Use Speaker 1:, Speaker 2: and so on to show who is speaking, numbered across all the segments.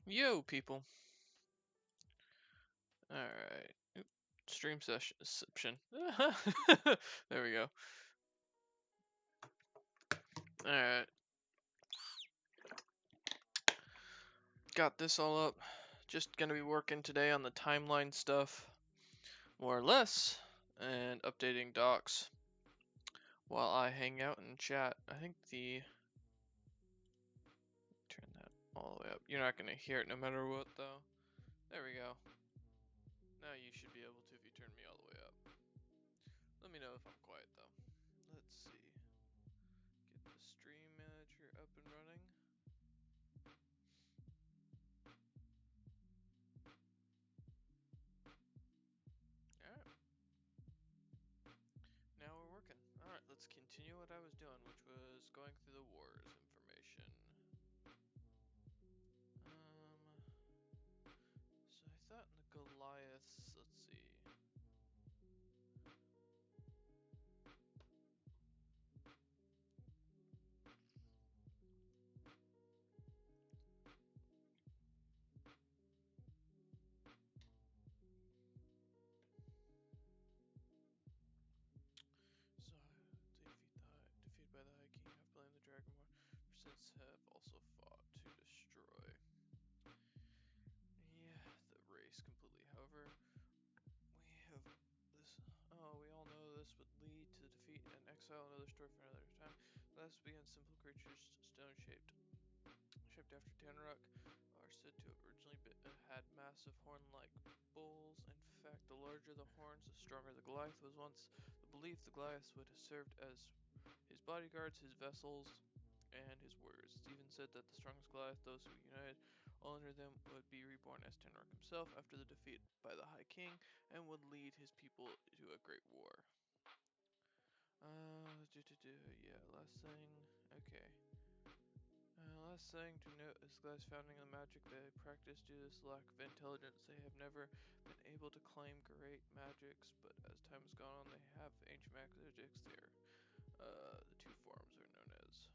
Speaker 1: Yo, people. Alright. Stream session. There we go. Alright. Got this all up. Just gonna be working today on the timeline stuff, more or less, and updating docs while I hang out and chat. I think turn that all the way up. You're not gonna hear it no matter what, though. There we go. Now you should be able to if you turn me all the way up. Let me know if I'm quiet, though. Let's see. Get the stream manager up and running. Alright. Now we're working. Alright, let's continue what I was doing, which was going through the wars information. So I thought in the Goliaths, let's see. So defeated by the High King, have blamed the Dragon War, since have also fought to destroy. Yeah, the race completely. However, we have this. Oh, we all know this would lead to defeat and exile. Another story for another time. Let's begin. Simple creatures, stone-shaped, shaped after Tanaruk, are said to have originally had massive horn-like bulls. In fact, the larger the horns, the stronger the Goliath was. Once the belief the Goliath would have served as his bodyguards, his vessels, and his warriors. It's even said that the strongest Goliath, those who united all under them, would be reborn as Tanaruk himself after the defeat by the High King, and would lead his people to a great war. Yeah, last thing, okay. Last thing to note is Goliath's founding the magic they practice. Due to this lack of intelligence, they have never been able to claim great magics, but as time has gone on, they have ancient magics there. The two forms are known as.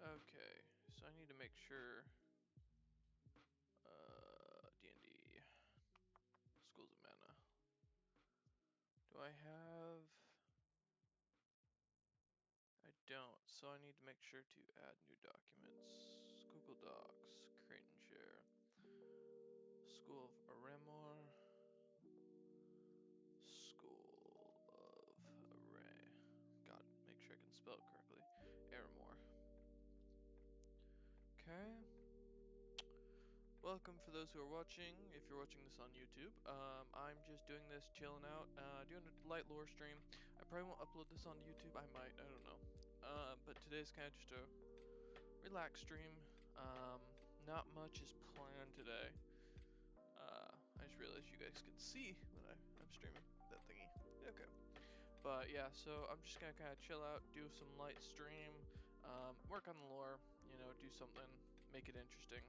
Speaker 1: Okay, so I need to make sure, D&D, Schools of Mana. Do I have? I don't, so I need to make sure to add new documents. Google Docs, create and share. School of Aramor. School of Array. God, make sure I can spell it correctly. Aramor. Okay. Welcome for those who are watching, if you're watching this on YouTube. I'm just doing this, chilling out, doing a light lore stream. I probably won't upload this on YouTube, I might, I don't know. But today's kind of just a relaxed stream. Not much is planned today. I just realized you guys can see when I'm streaming that thingy. Okay. But yeah, so I'm just gonna kind of chill out, do some light stream, work on the lore, you know, do something, make it interesting.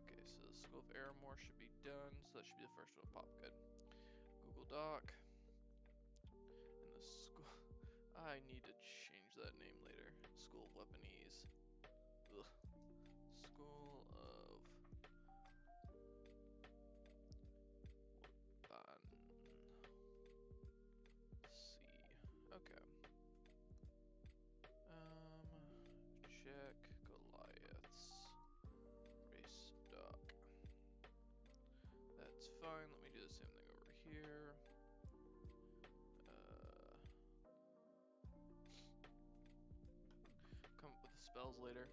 Speaker 1: Okay, so the School of Aramor should be done, so that should be the first one to pop. Good. Google Doc. And the school. I need to change that name later. School of Weaponese. Ugh. School of Weapon. C. Okay. Check Goliaths. Race Doc. That's fine. Let me do the same thing over here. Come up with the spells later.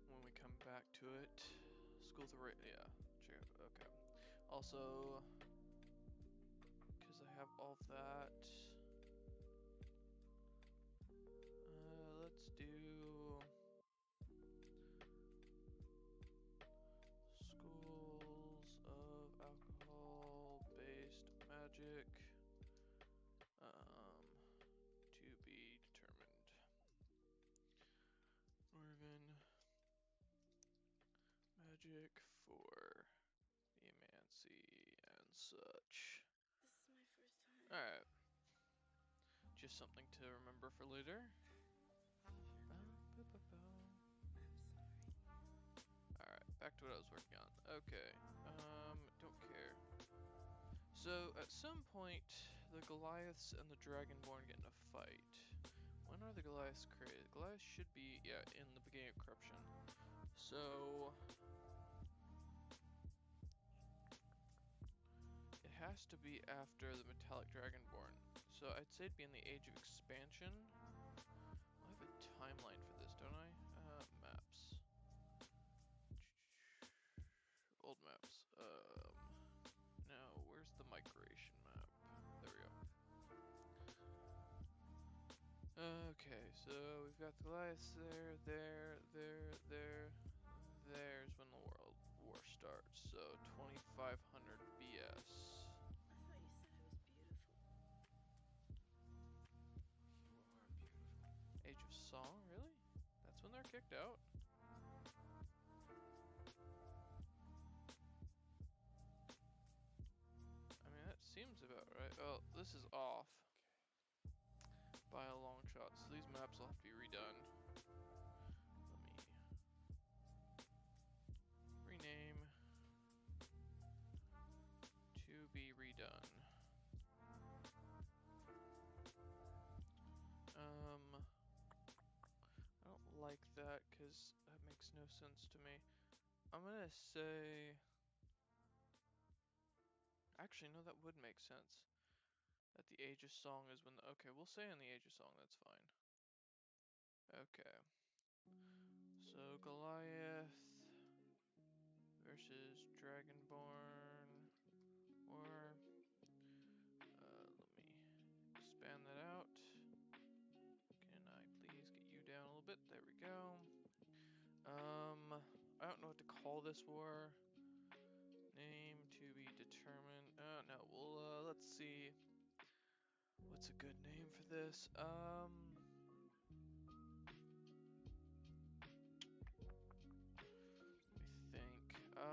Speaker 1: When we come back to it. School of the yeah. Check it. Okay. Also, because I have all of that. Let's do schools of alcohol-based magic. To be determined. Dwarven magic for Emancy and such.
Speaker 2: This is my first time.
Speaker 1: Alright. just something to remember for later. Alright, back to what I was working on. Okay, don't care. So, at some point, the Goliaths and the Dragonborn get in a fight. When are the Goliaths created? The Goliaths should be, yeah, in the beginning of Corruption. So, it has to be after the Metallic Dragonborn. So, I'd say it'd be in the Age of Expansion. I have a timeline for this, don't I? Maps. Old maps. No, where's the migration map? There we go. Okay, so we've got the Goliaths there. There's when the World War starts. So 2500 BS.
Speaker 2: I thought you said it was beautiful.
Speaker 1: You are beautiful. Age of Song, really? That's when they're kicked out? I mean, that seems about right. Oh, this is off by a long shot, so these maps will have to be redone. Let me rename to be redone. I don't like that because that makes no sense to me. I'm gonna say, actually no, that would make sense. That the Age of Song is when the, okay, we'll say in the Age of Song, that's fine. Okay. So Goliath versus Dragonborn, or let me expand that out. Can I please get you down a little bit? There we go. I don't know what to call this war. Name to be determined. No, well, let's see. What's a good name for this? I think. Trying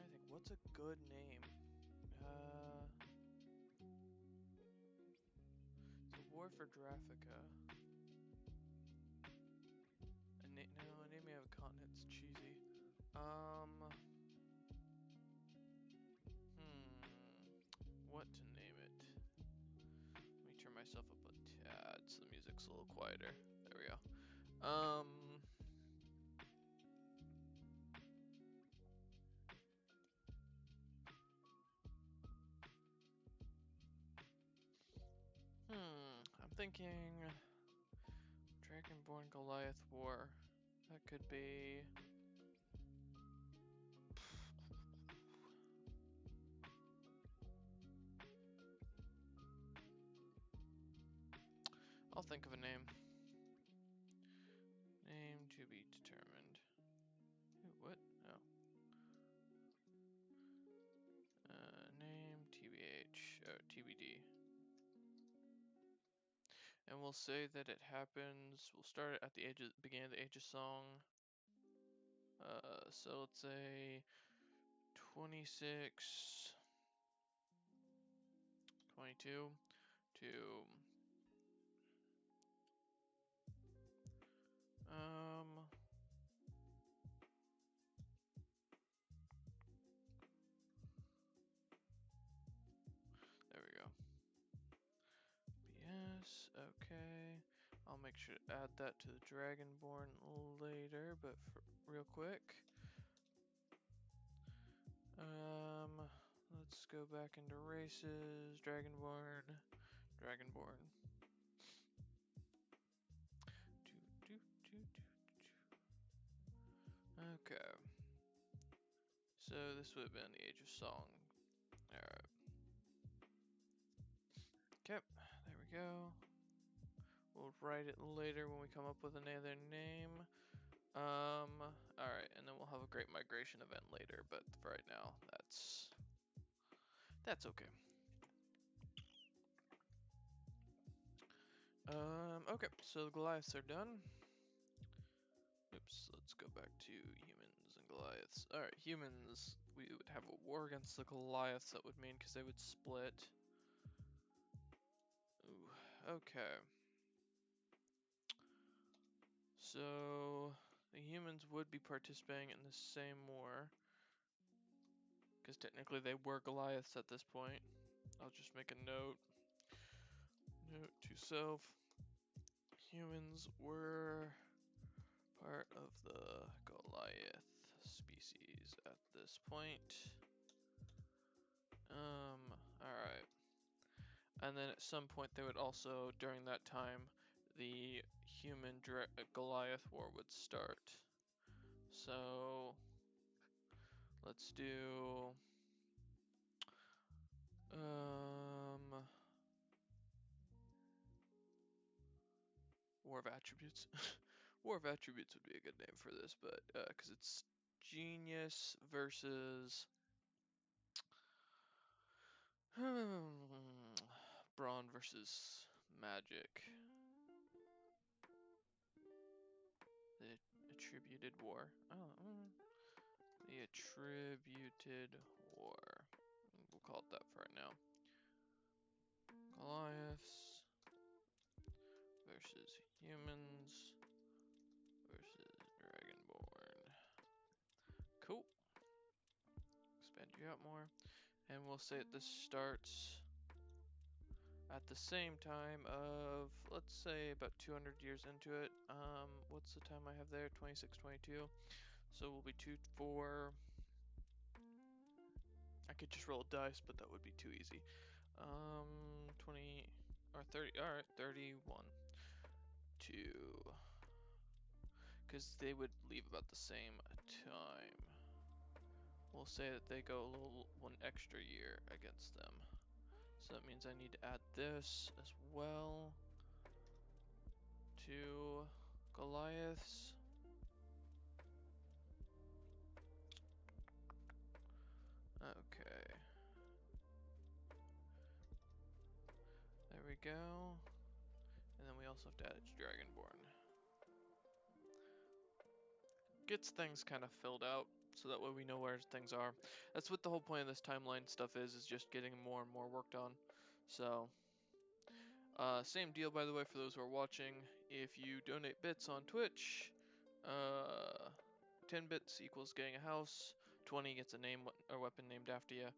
Speaker 1: to think. What's a good name? It's a war for Drafika. No, a name of a continent's cheesy. What to name it? Let me turn myself up a tad so the music's a little quieter. There we go. I'm thinking Dragonborn Goliath War. That could be. I'll think of a name. Name to be determined. Ooh, what? Oh. Name TBH. Oh, TBD. And we'll say that it happens. We'll start it at the beginning of the Age of Song. So let's say 26, 22 to there we go. BS, okay. I'll make sure to add that to the Dragonborn later, but real quick. Let's go back into races. Dragonborn. Okay. So this would have been the Age of Song. Alright. Okay, there we go. We'll write it later when we come up with another name. Alright, and then we'll have a great migration event later, but for right now, that's okay. Okay, so the Goliaths are done. Oops, let's go back to humans and Goliaths. Alright, humans, we would have a war against the Goliaths, that would mean, because they would split. Ooh, okay. So, the humans would be participating in the same war. Because technically they were Goliaths at this point. I'll just make a note. Note to self. Humans were part of the Goliath species at this point. Alright. And then at some point they would also, during that time, the human Goliath war would start. So, let's do, War of Attributes. War of Attributes would be a good name for this, but, because it's genius versus brawn versus magic. The attributed war. The attributed war. We'll call it that for right now. Goliaths versus humans versus Dragonborn. Cool. Expand you out more. And we'll say that this starts at the same time of, let's say, about 200 years into it. What's the time I have there? 2622. So we'll be 4. I could just roll a dice, but that would be too easy. 20 or 30. All right, 31. 2. Because they would leave about the same time. We'll say that they go one extra year against them. So that means I need to add this as well to Goliaths. Okay. There we go. And then we also have to add its Dragonborn. Gets things kind of filled out, so that way we know where things are. That's what the whole point of this timeline stuff is just getting more and more worked on. So, same deal, by the way, for those who are watching. If you donate bits on Twitch, 10 bits equals getting a house, 20 gets a name or weapon named after you.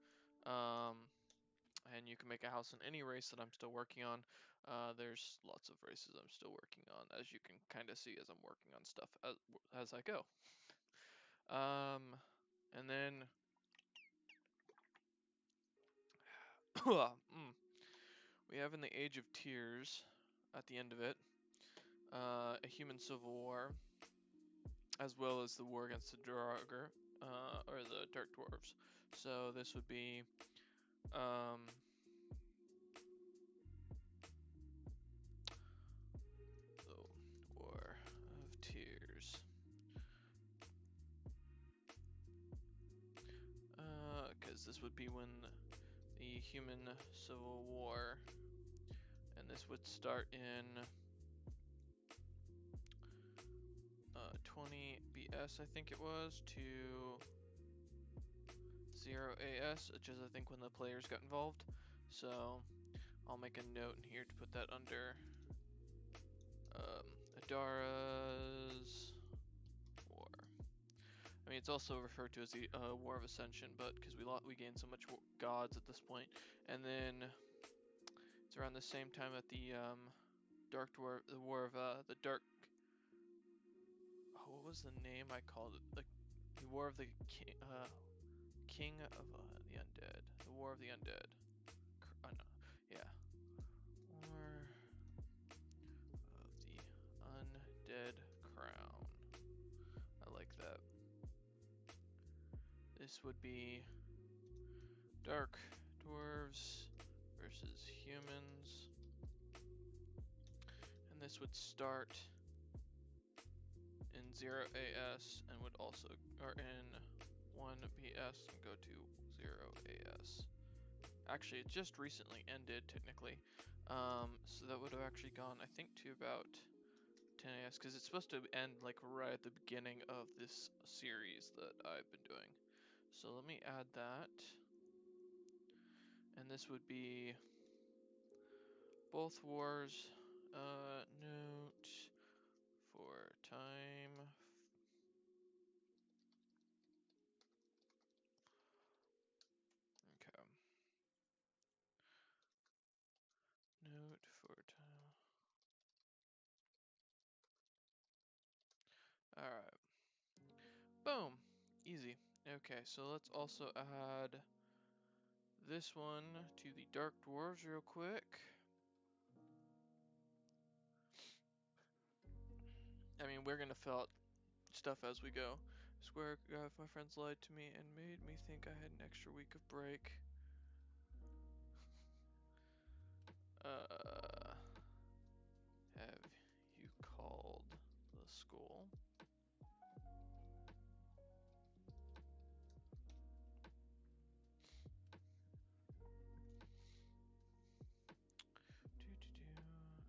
Speaker 1: And you can make a house in any race that I'm still working on. There's lots of races I'm still working on, as you can kind of see as I'm working on stuff as I go. And then we have in the Age of Tears, at the end of it, a human civil war, as well as the war against the Draugr, or the Dark Dwarves. So this would be, the War of Tears. Because this would be when the human civil war, and this would start in 20 BS, I think it was, to 0 AS, which is I think when the players got involved. So I'll make a note in here to put that under Adara's War. I mean, it's also referred to as the War of Ascension, but because we gained so much gods at this point. And then it's around the same time that the Dark Dwarf, the War of the Dark. Oh, what was the name I called it? The War of the King of the Undead. The War of the Undead. No. Yeah. War of the Undead Crown. I like that. This would be Dark Dwarves versus humans. And this would start in 0 AS and would also, or in 1 BS and go to 0 AS. Actually, it just recently ended, technically. So that would have actually gone, I think, to about 10 AS, because it's supposed to end like right at the beginning of this series that I've been doing. So let me add that. And this would be both wars. Note for time. Okay. Note for time. Alright. Boom. Easy. Okay, so let's also add this one to the Dark Dwarves real quick. I mean, we're gonna fill out stuff as we go. Swear if my friends lied to me and made me think I had an extra week of break. Have you called the school?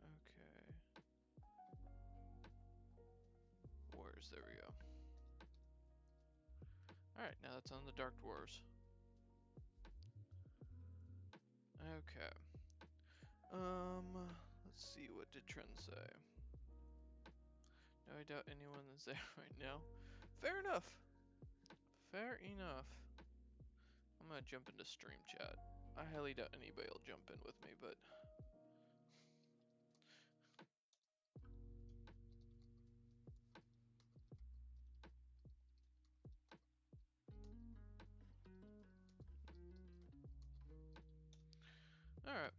Speaker 1: Okay. Wars, there we go. Alright, now that's on the Dark Dwarves. Okay. Let's see, what did Trent say? No, I doubt anyone is there right now. Fair enough. Fair enough. I'm gonna jump into stream chat. I highly doubt anybody will jump in with me, but... Alright.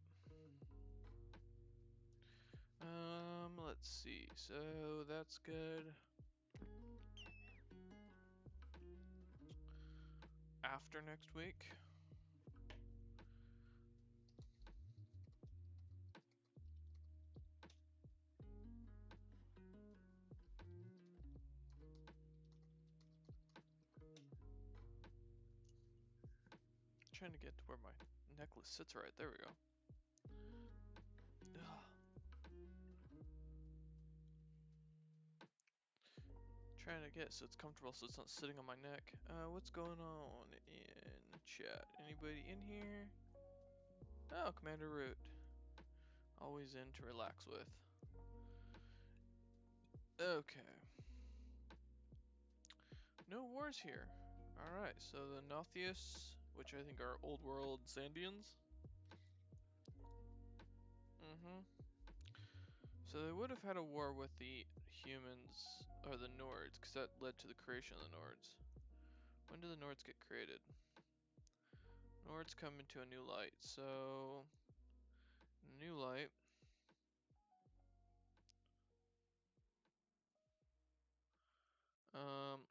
Speaker 1: Let's see. So, that's good. After next week. Trying to get to where my necklace sits right. There we go. Ugh. Trying to get so it's comfortable so it's not sitting on my neck. What's going on in chat? Anybody in here? Oh, Commander Root. Always in to relax with. Okay. No wars here. Alright, so the Nothius, which I think are old world Zandians. So they would have had a war with the humans, or the Nords, because that led to the creation of the Nords. When did the Nords get created? Nords come into a new light, so... New light.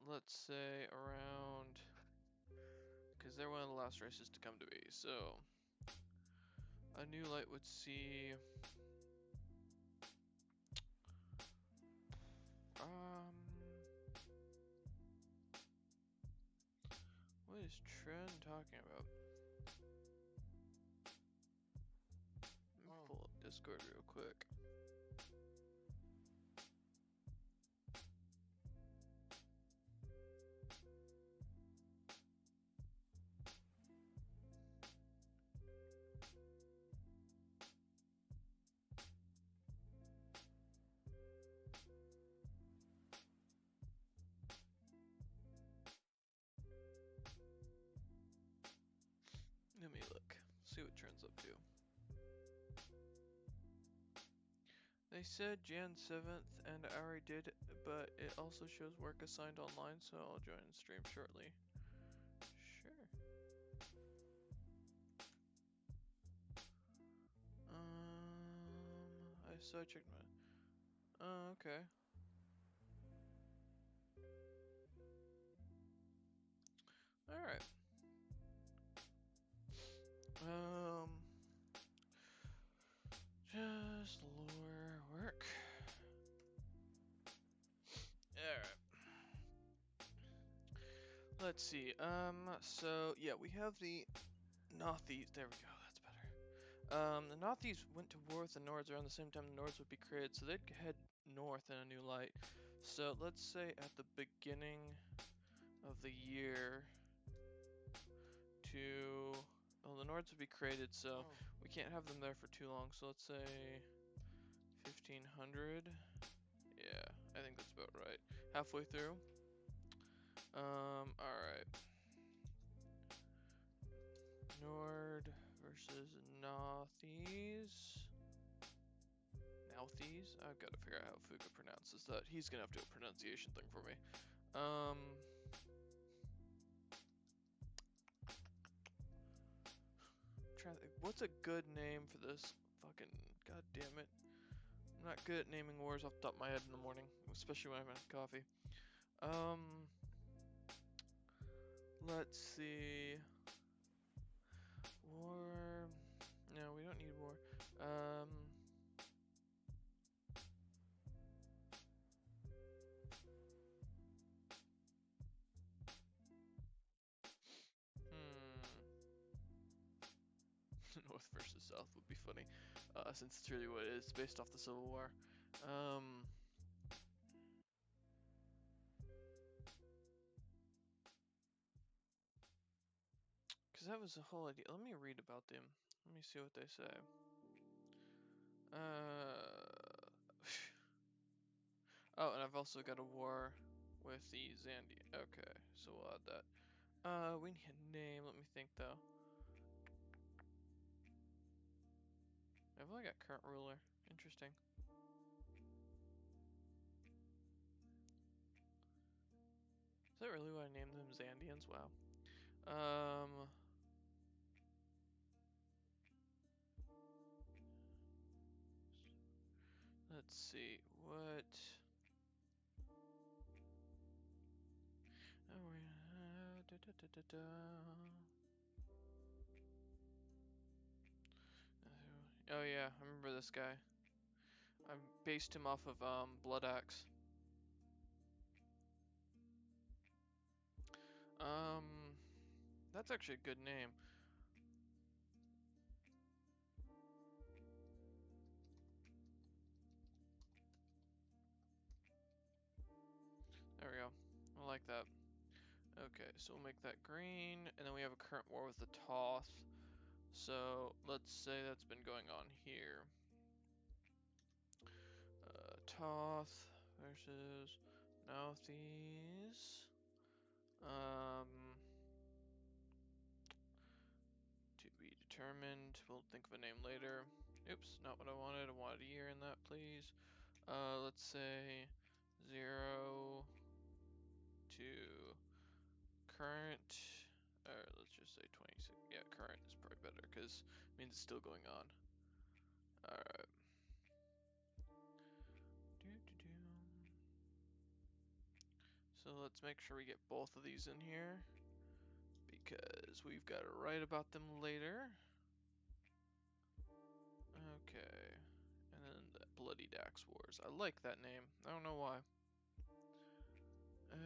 Speaker 1: Let's say around... Because they're one of the last races to come to be, so... A new light would see... What is Trent talking about? Let me pull up Discord real quick. Let me look, see what Trent's up to. They said Jan 7th, and I already did, but it also shows work assigned online, so I'll join the stream shortly. Sure. I checked my... Oh, okay. Alright. Just lore work. Alright. Let's see. So yeah, we have the Nothies. There we go. That's better. The Nothies went to war with the Nords around the same time the Nords would be created, so they'd head north in a new light. So let's say at the beginning of the year to... Well, the Nords would be created, so we can't have them there for too long. So let's say 1500. Yeah, I think that's about right. Halfway through. Alright. Nord versus Nothies. Nouthies? I've got to figure out how Fuga pronounces that. He's gonna have to do a pronunciation thing for me. What's a good name for this? Fucking god damn it. I'm not good at naming wars off the top of my head in the morning, especially when I'm having coffee. Let's see. War. No, we don't need war. North versus South would be funny, since it's really what it is, based off the Civil War. Because that was the whole idea. Let me read about them. Let me see what they say. Oh, and I've also got a war with the Zandian. Okay, so we'll add that. We need a name. Let me think, though. I've only got current ruler. Interesting. Is that really what I named them? Zandians? Wow. Let's see. What... Oh yeah, I remember this guy. I based him off of Blood Axe. That's actually a good name. There we go. I like that. Okay, so we'll make that green, and then we have a current war with the Toth. So let's say that's been going on here. Toth versus Nouthies. To be determined. We'll think of a name later. Oops, not what I wanted. I wanted a year in that, please. Let's say 0 to current. Or let's just say 26. Yeah, current is probably better because it means it's still going on. Alright. So let's make sure we get both of these in here, because we've got to write about them later. Okay. And then the Bloody Dax Wars. I like that name. I don't know why.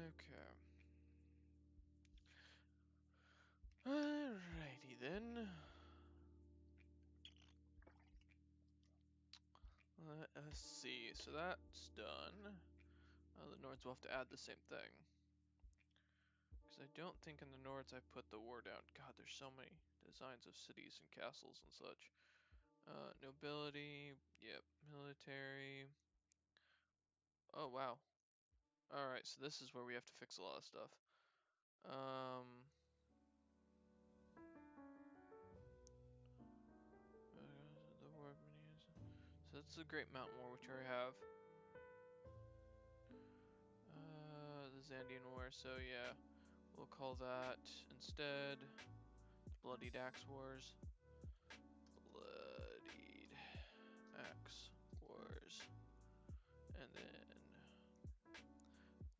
Speaker 1: Okay. Alrighty then. Let us see. So that's done. The Nords will have to add the same thing. Because I don't think in the Nords I put the war down. God, there's so many designs of cities and castles and such. Nobility. Yep. Military. Oh, wow. Alright, so this is where we have to fix a lot of stuff. The War of Many Years. So that's the Great Mountain War, which I already have. The Zandian War, so yeah. We'll call that instead Bloodied Axe Wars. Bloodied Axe Wars. And then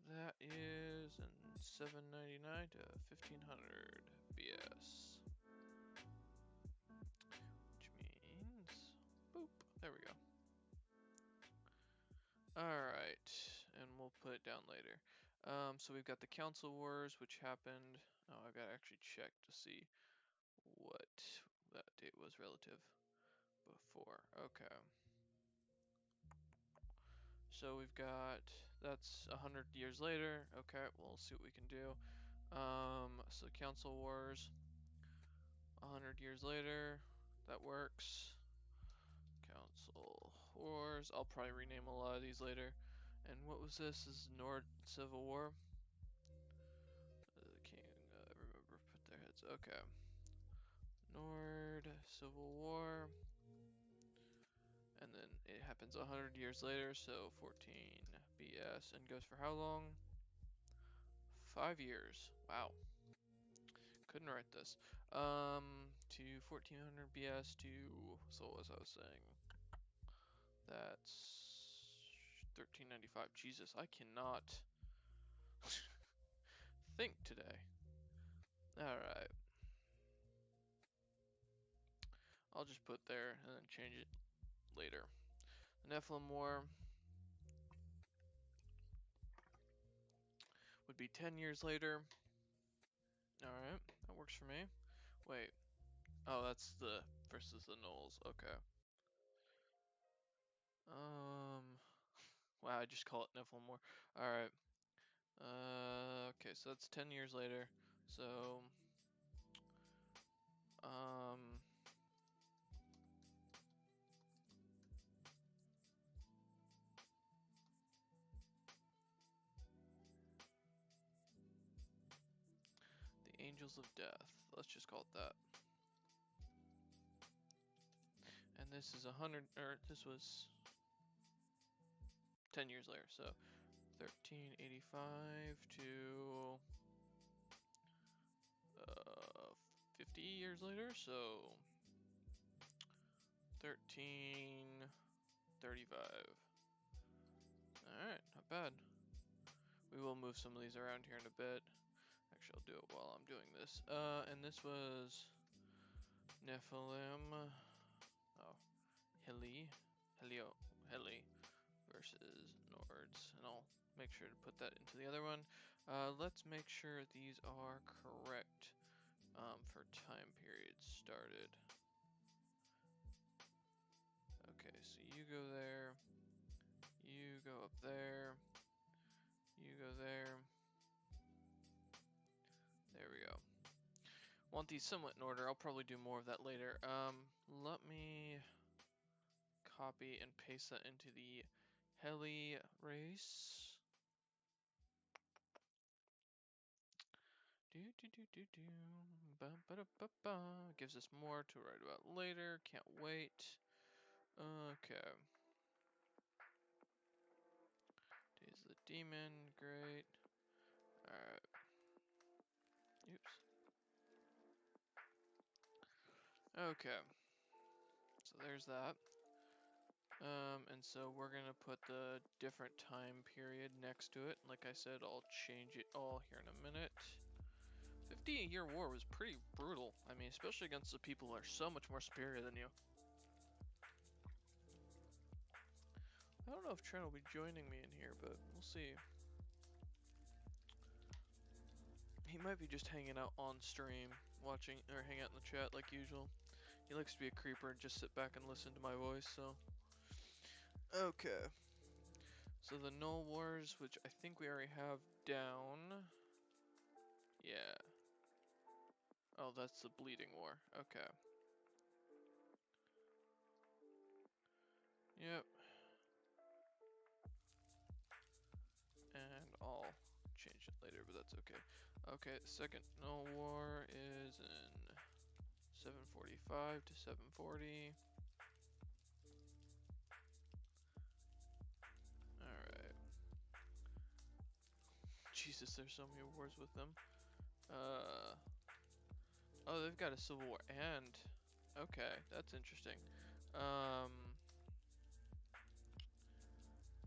Speaker 1: that is in 799 to 1500 BS. Which means, boop, there we go. Alright, and we'll put it down later. So we've got the Council Wars, which happened. Oh, I've got to actually check to see what that date was relative. before. Okay. So we've got, that's 100 years later. Okay, we'll see what we can do. So Council Wars, 100 years later. That works. Council Wars. I'll probably rename a lot of these later. And what was this? This is Nord Civil War. The king, remember, put their heads. Okay. Nord Civil War. And then it happens 100 years later, so 14 BS, and goes for how long? 5 years. Wow. Couldn't write this. To 1400 BS to, so what was I saying? That's 1395. Jesus, I cannot think today. Alright. I'll just put there and then change it later. The Nephilim War would be 10 years later. Alright, that works for me. Wait. Oh, that's the versus the Knolls. Okay. Wow, I just call it Nephilim War. Alright. Okay, so that's 10 years later. So, the Angels of Death. Let's just call it that. And this is 100, or this was 10 years later. So, 1385 to 50 years later. So, 1335. Alright, not bad. We will move some of these around here in a bit. Actually, I'll do it while I'm doing this. And this was Nephilim. Oh, Heli versus Nords. And I'll make sure to put that into the other one. Let's make sure these are correct for time periods started. Okay, so you go there. You go up there. You go there. There we go. Want these somewhat in order. I'll probably do more of that later. Let me copy and paste that into the heli race. Gives us more to write about later. Can't wait. Okay. Days of the Demon. Great. Alright. Oops. Okay. So there's that. And so we're gonna put the different time period next to it. Like I said, I'll change it all here in a minute. 50-year war was pretty brutal. I mean, especially against the people who are so much more superior than you. I don't know if Trent will be joining me in here, but we'll see. He might be just hanging out on stream, watching, or hang out in the chat like usual. He likes to be a creeper and just sit back and listen to my voice, so. Okay. So the Null Wars, which I think we already have down. Yeah. Oh, that's the Bleeding War. Okay. Yep. And I'll change it later, but that's okay. Okay, the second Null War is in 745 to 740. Alright. Jesus, there's so many wars with them. Oh, they've got a civil war and... Okay, that's interesting.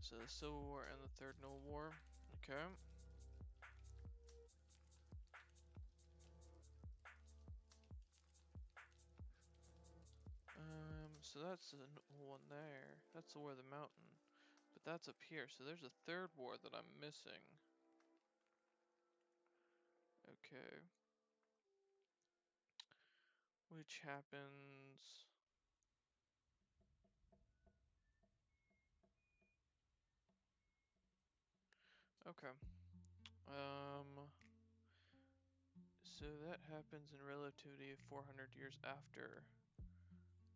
Speaker 1: So the Civil War and the Third Null War. Okay. So that's the one there. That's the War of the Mountain. But that's up here, so there's a third war that I'm missing. Okay. Which happens... Okay. So that happens in relativity 400 years after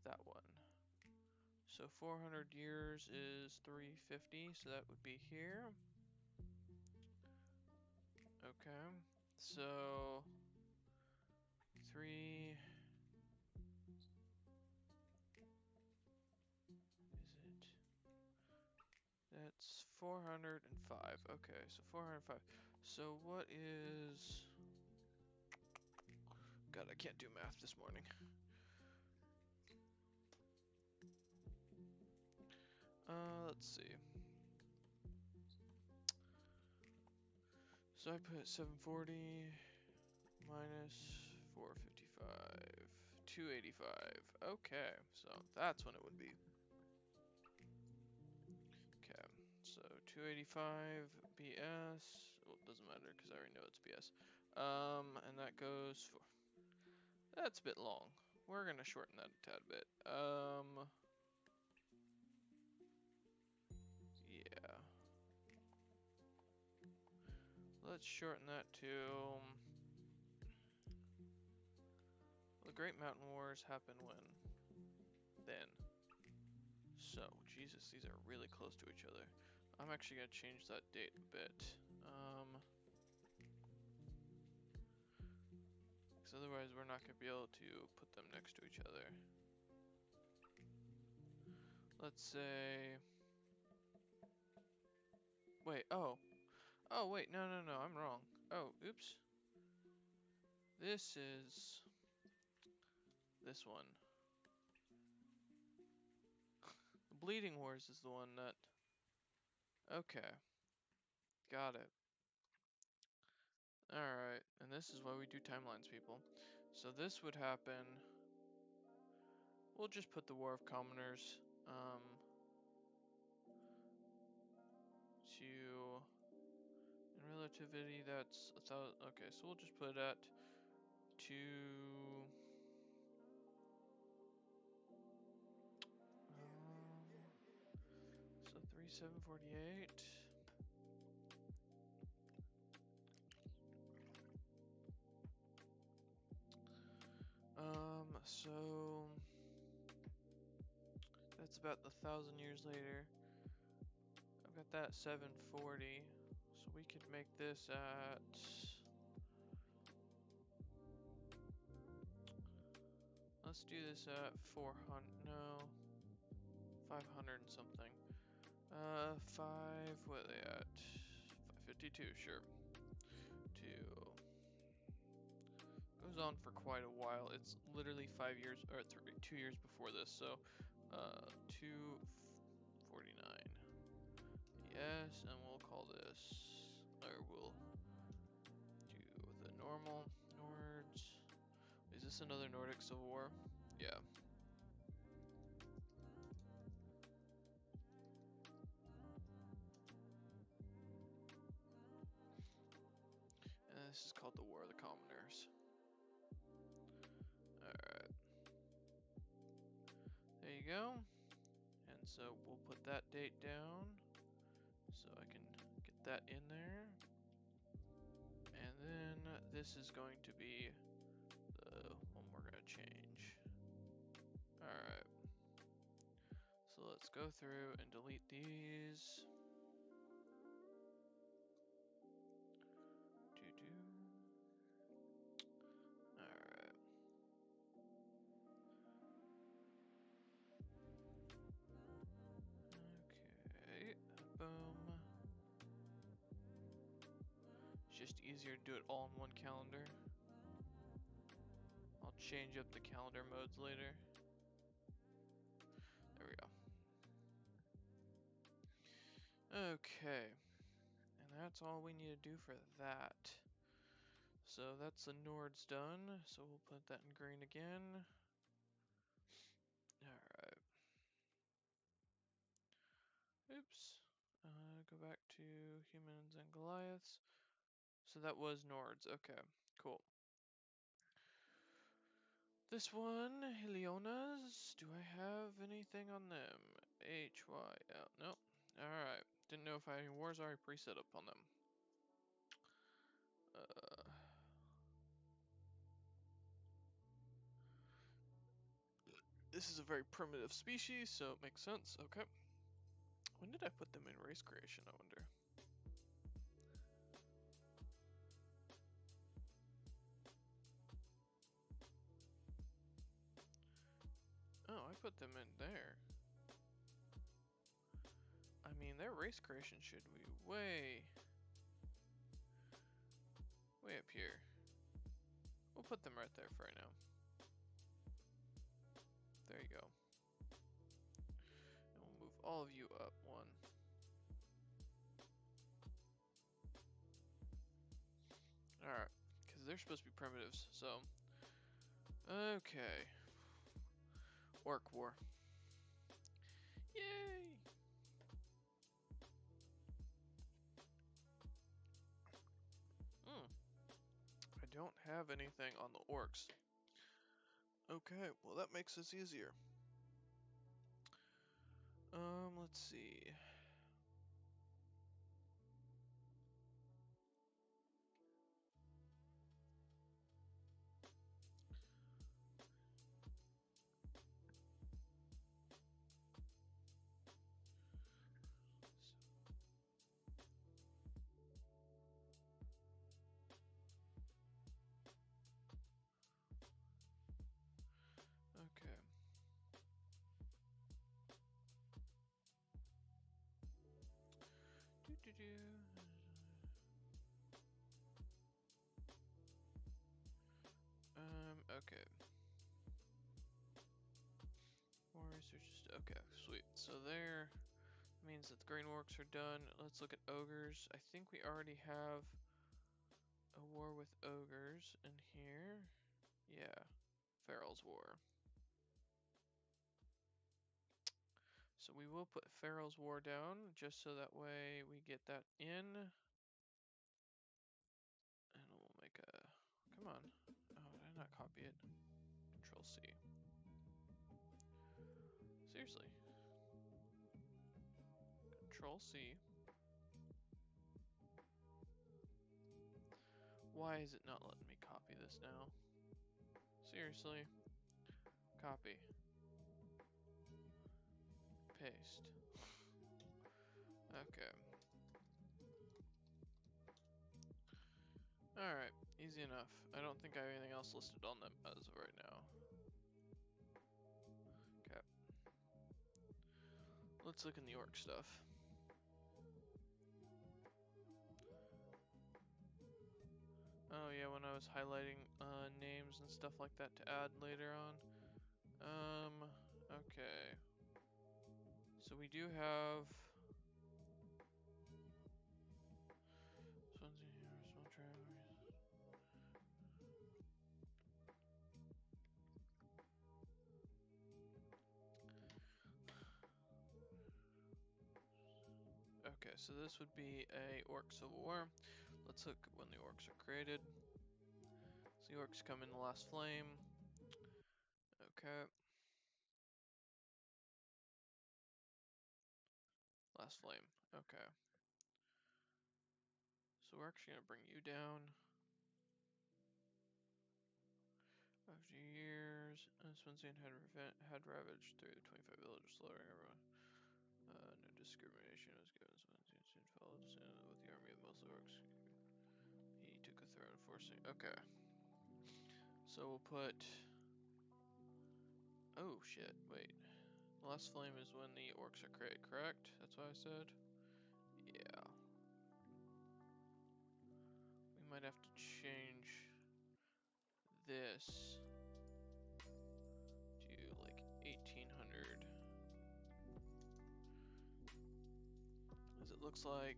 Speaker 1: that one. So 400 years is 350, so that would be here. Okay. So 3 is it? That's 405. Okay, so 405. So what is... God, I can't do math this morning. Let's see. So I put 740 minus 455, 285. Okay, so that's when it would be. Okay, so 285 BS. Well, it doesn't matter because I already know it's BS. And that goes for... That's a bit long. We're gonna shorten that a tad bit. Yeah. Let's shorten that to... The Great Mountain Wars happen when? Then. So, Jesus, these are really close to each other. I'm actually gonna change that date a bit. Because otherwise we're not gonna be able to put them next to each other. Let's say... Wait, oh. Oh, wait, no, I'm wrong. Oh, oops. This is... This one. The Bleeding Wars is the one that... Okay. Got it. Alright, and this is why we do timelines, people. So this would happen... We'll just put the War of Commoners, to... In relativity, that's 1,000... Okay, so we'll just put it at 2... So 3748. So that's about 1,000 years later. I've got that 740. So we could make this at... Let's do this at 400, no, 500 and something. what are they at? 552, sure. 2. Goes on for quite a while. It's literally 5 years, or 2 years before this, so 249. Yes, and we'll call this, or we'll do the normal Nords. Is this another Nordic Civil War? Yeah. And this is called the War of the Commoners. Alright. There you go. And so we'll put that date down so I can get that in there. And then this is going to be the one we're going to change. Alright. So let's go through and delete these. Alright. Okay. Boom. It's just easier to do it all in one calendar. I'll change up the calendar modes later. There we go. Okay. And that's all we need to do for that. So that's the Nords done. So we'll put that in green again. Alright. Oops. Go back to humans and Goliaths. So that was Nords. Okay, cool. This one, Leonas. Do I have anything on them? HYL. Nope. Alright. Didn't know if I had any wars already preset up on them. this is a very primitive species, so it makes sense. Okay. When did I put them in race creation, I wonder? Oh, I put them in there. I mean, their race creation should be way up here. We'll put them right there for right now. There you go. And we'll move all of you up one. Alright, because they're supposed to be primitives, so. Okay. Orc War. Yay! I don't have anything on the orcs. Okay, well that makes this easier. Let's see. Okay. Okay. More research. Okay, sweet. So there means that the green orcs are done. Let's look at ogres. I think we already have a war with ogres in here. Yeah. Farrell's War. So we will put Farrell's War down just so that way we get that in. And we'll make a. Come on. Oh, did I not copy it? Control C. Seriously. Control C. Why is it not letting me copy this now? Seriously. Copy. Paste. Okay. Alright, easy enough. I don't think I have anything else listed on them as of right now. Okay. Let's look in the orc stuff. Oh yeah, when I was highlighting names and stuff like that to add later on. Okay. So we do have Swansea here, small travelers. Okay, so this would be a orc civil war. Let's look when the orcs are created. So the orcs come in the last flame. Okay. Last flame. Okay. So we're actually gonna bring you down. After years, Swansea had ravaged 25 villages, slaughtering everyone. No discrimination was given. Swansea soon followed with the army of most orcs. He took a throne, forcing. Okay. So we'll put. Oh shit! Wait. The last flame is when the orcs are created, correct? That's what I said. Yeah. We might have to change this to like 1800. As it looks like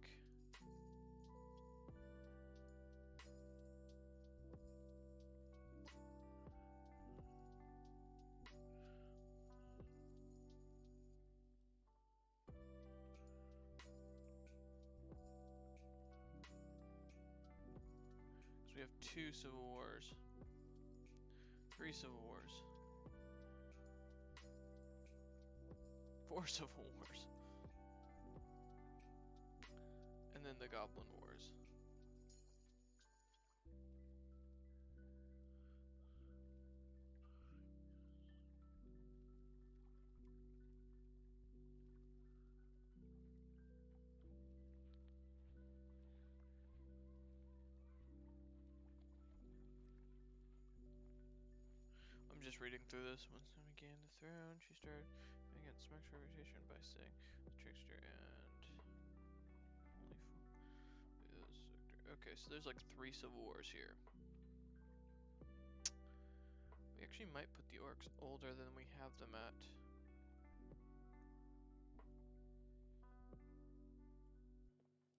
Speaker 1: we have 2 civil wars, 3 civil wars, 4 civil wars, and then the Goblin Wars. reading through this. Once I began the throne, she started against Smack's reputation by saying the trickster and only okay, so there's like 3 civil wars here. We actually might put the orcs older than we have them at.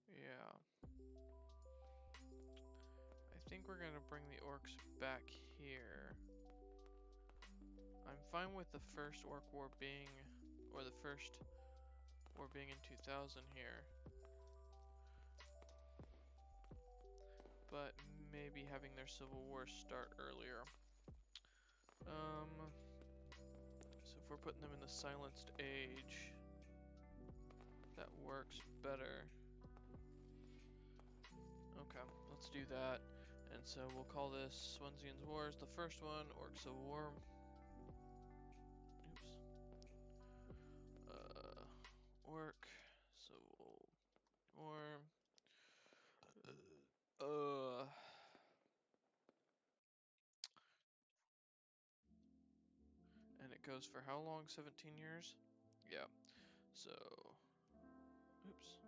Speaker 1: Yeah. I think we're gonna bring the orcs back here. I'm fine with the first orc war being, or the first war being in 2000 here. But maybe having their civil war start earlier. So if we're putting them in the Silenced Age, that works better. Okay, let's do that. And so we'll call this Swenzian's Wars, the first one, Orc Civil War. Oops. Orc Civil War. And it goes for how long? 17 years? Yeah. So, oops.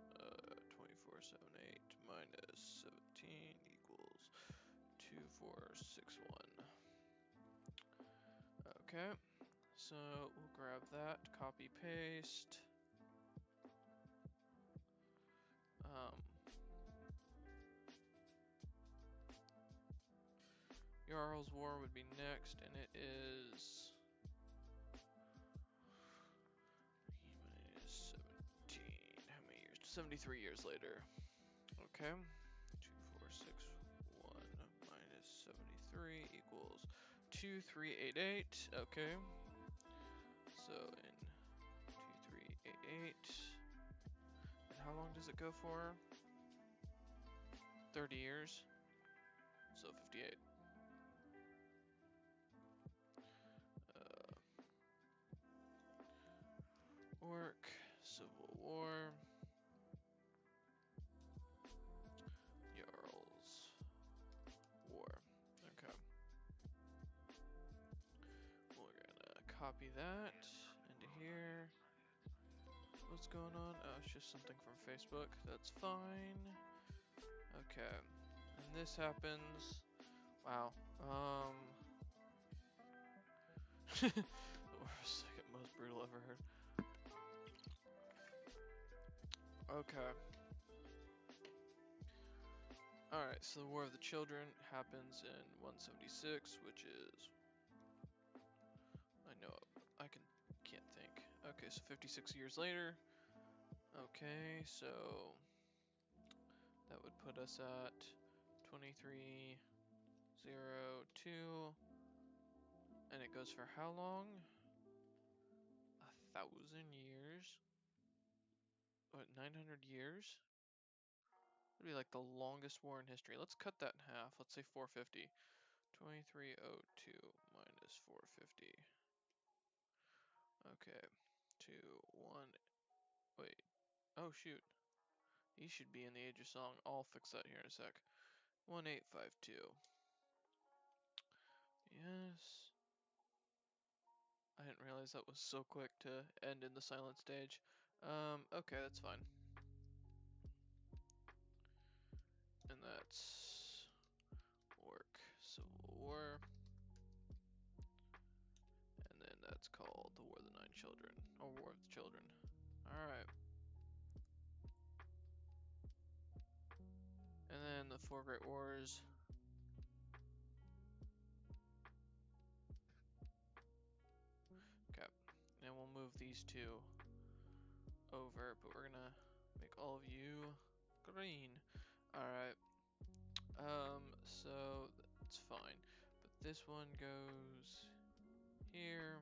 Speaker 1: 2478 minus 17 equals 2461. Okay. So we'll grab that, copy paste. Jarl's War would be next, and it is 17. How many years? 73 years later. Okay. 2461 minus 73 equals 2388. Okay. So in 2388. And how long does it go for? 30 years. So 58. Orc Civil War. Jarl's War. Okay. We're gonna copy that into here. What's going on? Oh, it's just something from Facebook. That's fine. Okay. And this happens. Wow. The second most brutal ever heard. Okay. Alright, so the War of the Children happens in 176, which is... I know, can't think. Okay, so 56 years later. Okay, so that would put us at 2302. And it goes for how long? 1,000 years? What, 900 years? It'd be like the longest war in history. Let's cut that in half. Let's say 450. 2302 minus 450. Okay. 2, 1. Wait. Oh, shoot. He should be in the Age of Song. I'll fix that here in a sec. 1852. Yes. I didn't realize that was so quick to end in the silent stage. Okay, that's fine. And that's Orc Civil War. And then that's called the War of the Nine Children, or War of the Children. Alright. And then the Four Great Wars. Okay. And we'll move these two over, but we're gonna make all of you green. Alright. So that's fine. But this one goes here.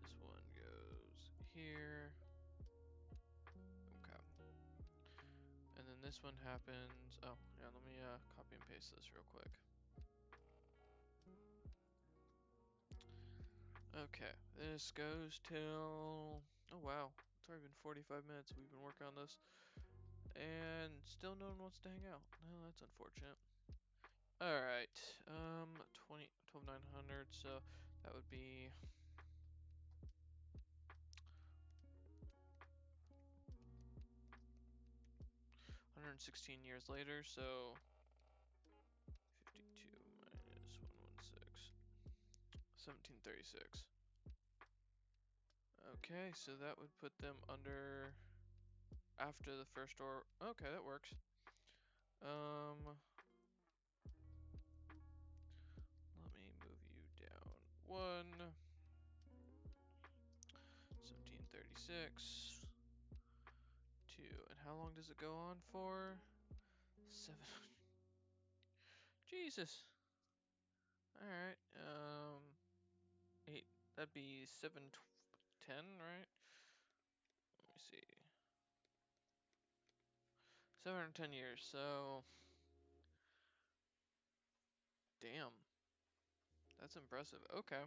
Speaker 1: This one goes here. Okay. And then this one happens. Oh, yeah, let me copy and paste this real quick. Okay, this goes till... Oh wow, it's already been 45 minutes we've been working on this. And still no one wants to hang out. No, that's unfortunate. Alright, 12,900, so that would be 116 years later, so 52 minus 116, 1736. Okay, so that would put them under after the first or okay, that works. Let me move you down one. 1736. 2. And how long does it go on for? 7. Jesus. Alright. 8. That'd be 710, right? Let me see. 710 years, so damn. That's impressive. Okay.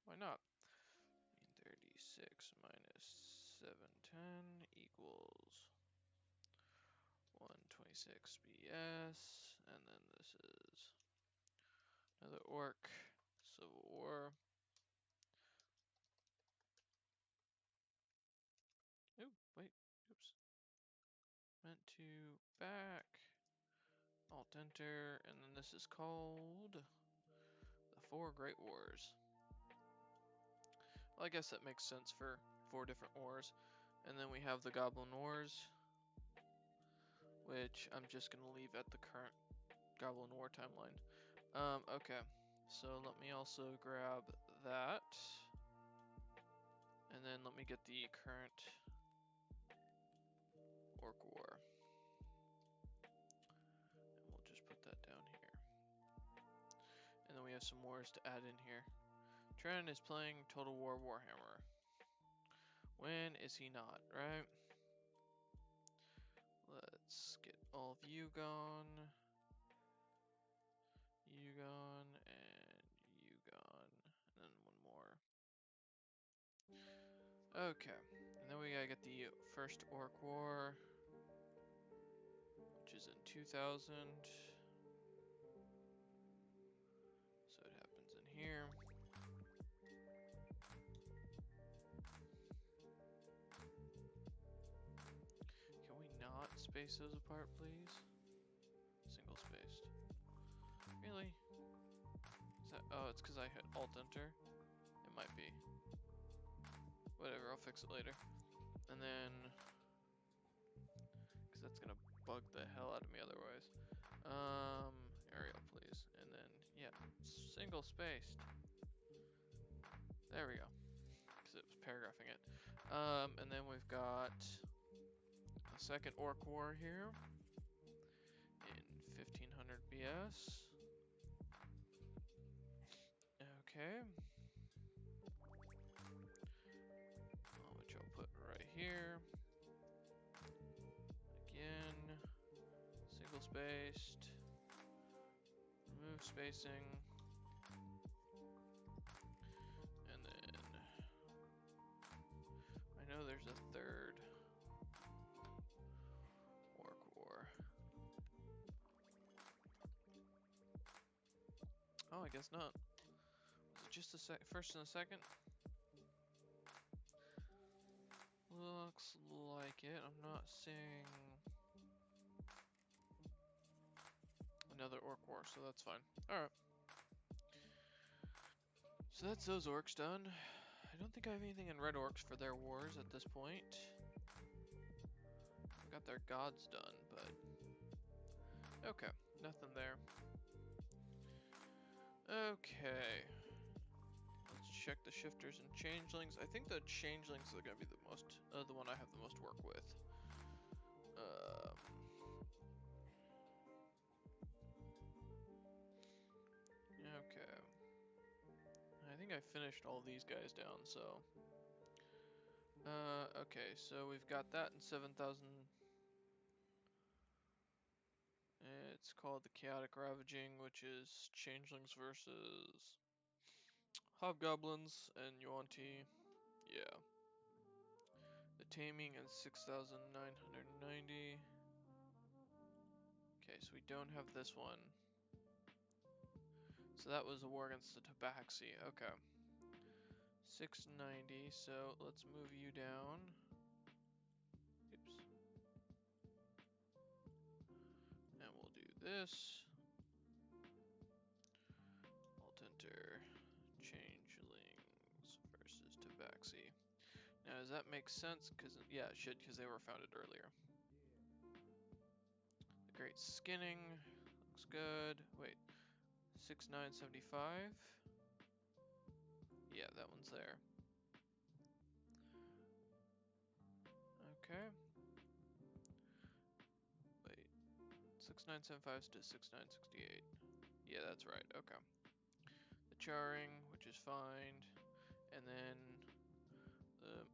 Speaker 1: Why not? 36 minus 710 equals 126 BS, and then this is another orc, Civil War. Oh, wait, oops. Meant to back, Alt Enter, and then this is called the Four Great Wars. Well, I guess that makes sense for 4 different wars. And then we have the Goblin Wars, which I'm just gonna leave at the current Goblin War timeline. Okay, so let me also grab that. And then let me get the current Orc War. And we'll just put that down here. And then we have some wars to add in here. Trent is playing Total War Warhammer. When is he not, right? Let's get all of you gone. You gone, and you gone. And then one more. Okay, and then we gotta get the first Orc War, which is in 2000. So it happens in here. Can we not space those apart, please? Single spaced. Really? Is that, oh, it's because I hit Alt Enter? It might be. Whatever, I'll fix it later. And then, because that's gonna bug the hell out of me otherwise. Arial, please. And then, yeah, single spaced. There we go. Because it was paragraphing it. And then we've got a second Orc War here in 1500 BS. Okay. Which I'll put right here. Again, single spaced. Remove spacing. And then I know there's a third Orc War. Oh, I guess not. Was it just the first and the second? Looks like it. I'm not seeing another Orc War, so that's fine. Alright. So that's those orcs done. I don't think I have anything in Red Orcs for their wars at this point. I got their gods done, but okay, nothing there. Okay, let's check the shifters and changelings. I think the changelings are gonna be the most, the one I have the most work with. Okay, I think I finished all these guys down, so. Okay, so we've got that in 7,000. It's called the Chaotic Ravaging, which is changelings versus hobgoblins and Yuan-Ti. Yeah. The Taming is 6,990. Okay, so we don't have this one. So that was a war against the Tabaxi. Okay. 690, so let's move you down. Oops. And we'll do this. Alt enter. Changelings versus Tabaxi. Now, does that make sense? Because, yeah, it should, because they were founded earlier. The Great Skinning. Looks good. Wait. 6975. Yeah, that one's there. Okay. Wait. 6975 to 6968. Yeah, that's right. Okay. The Charring, which is fine. And then the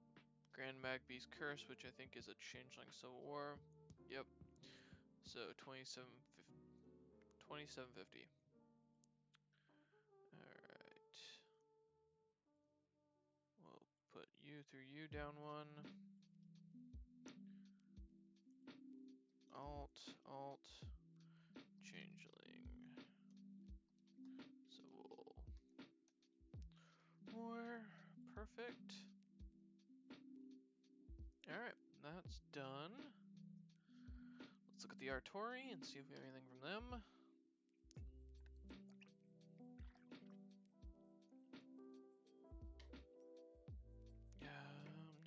Speaker 1: Grand Magby's Curse, which I think is a Changeling Civil War. Yep. So 2750. Alright. We'll put you through you down one. Alt, Changeling. Civil War. Perfect. Alright, that's done. Let's look at the Artori and see if we have anything from them.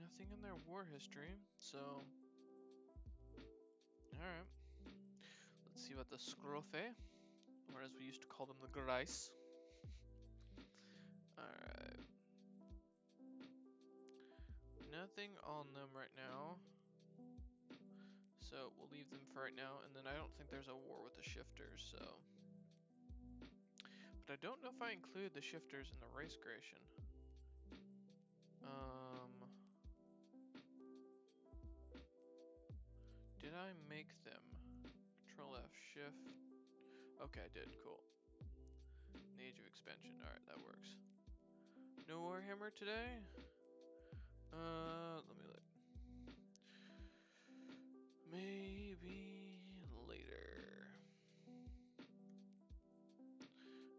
Speaker 1: Nothing in their war history, so... Alright. Let's see about the Scrofe, or as we used to call them, the Grice. Alright. Nothing on them right now. So we'll leave them for right now, and then I don't think there's a war with the Shifters, so... But I don't know if I include the Shifters in the race creation. Did I make them? Control F, Shift. Okay, I did, cool. The Age of Expansion, alright, that works. No Warhammer today? Let me look. Maybe later.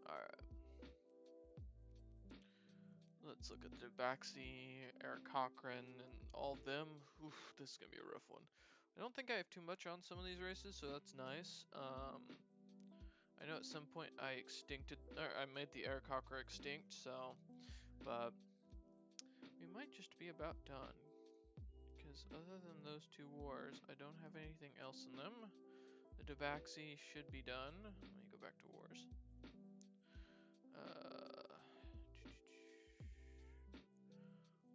Speaker 1: Alright. Let's look at Tabaxi, Eric Cochran, and all of them. Oof, this is gonna be a rough one. I don't think I have too much on some of these races, so that's nice. I know at some point I made the Eric Cochran extinct, so, but we might just be about done. Because other than those two wars, I don't have anything else in them. The Tabaxi should be done. Let me go back to wars.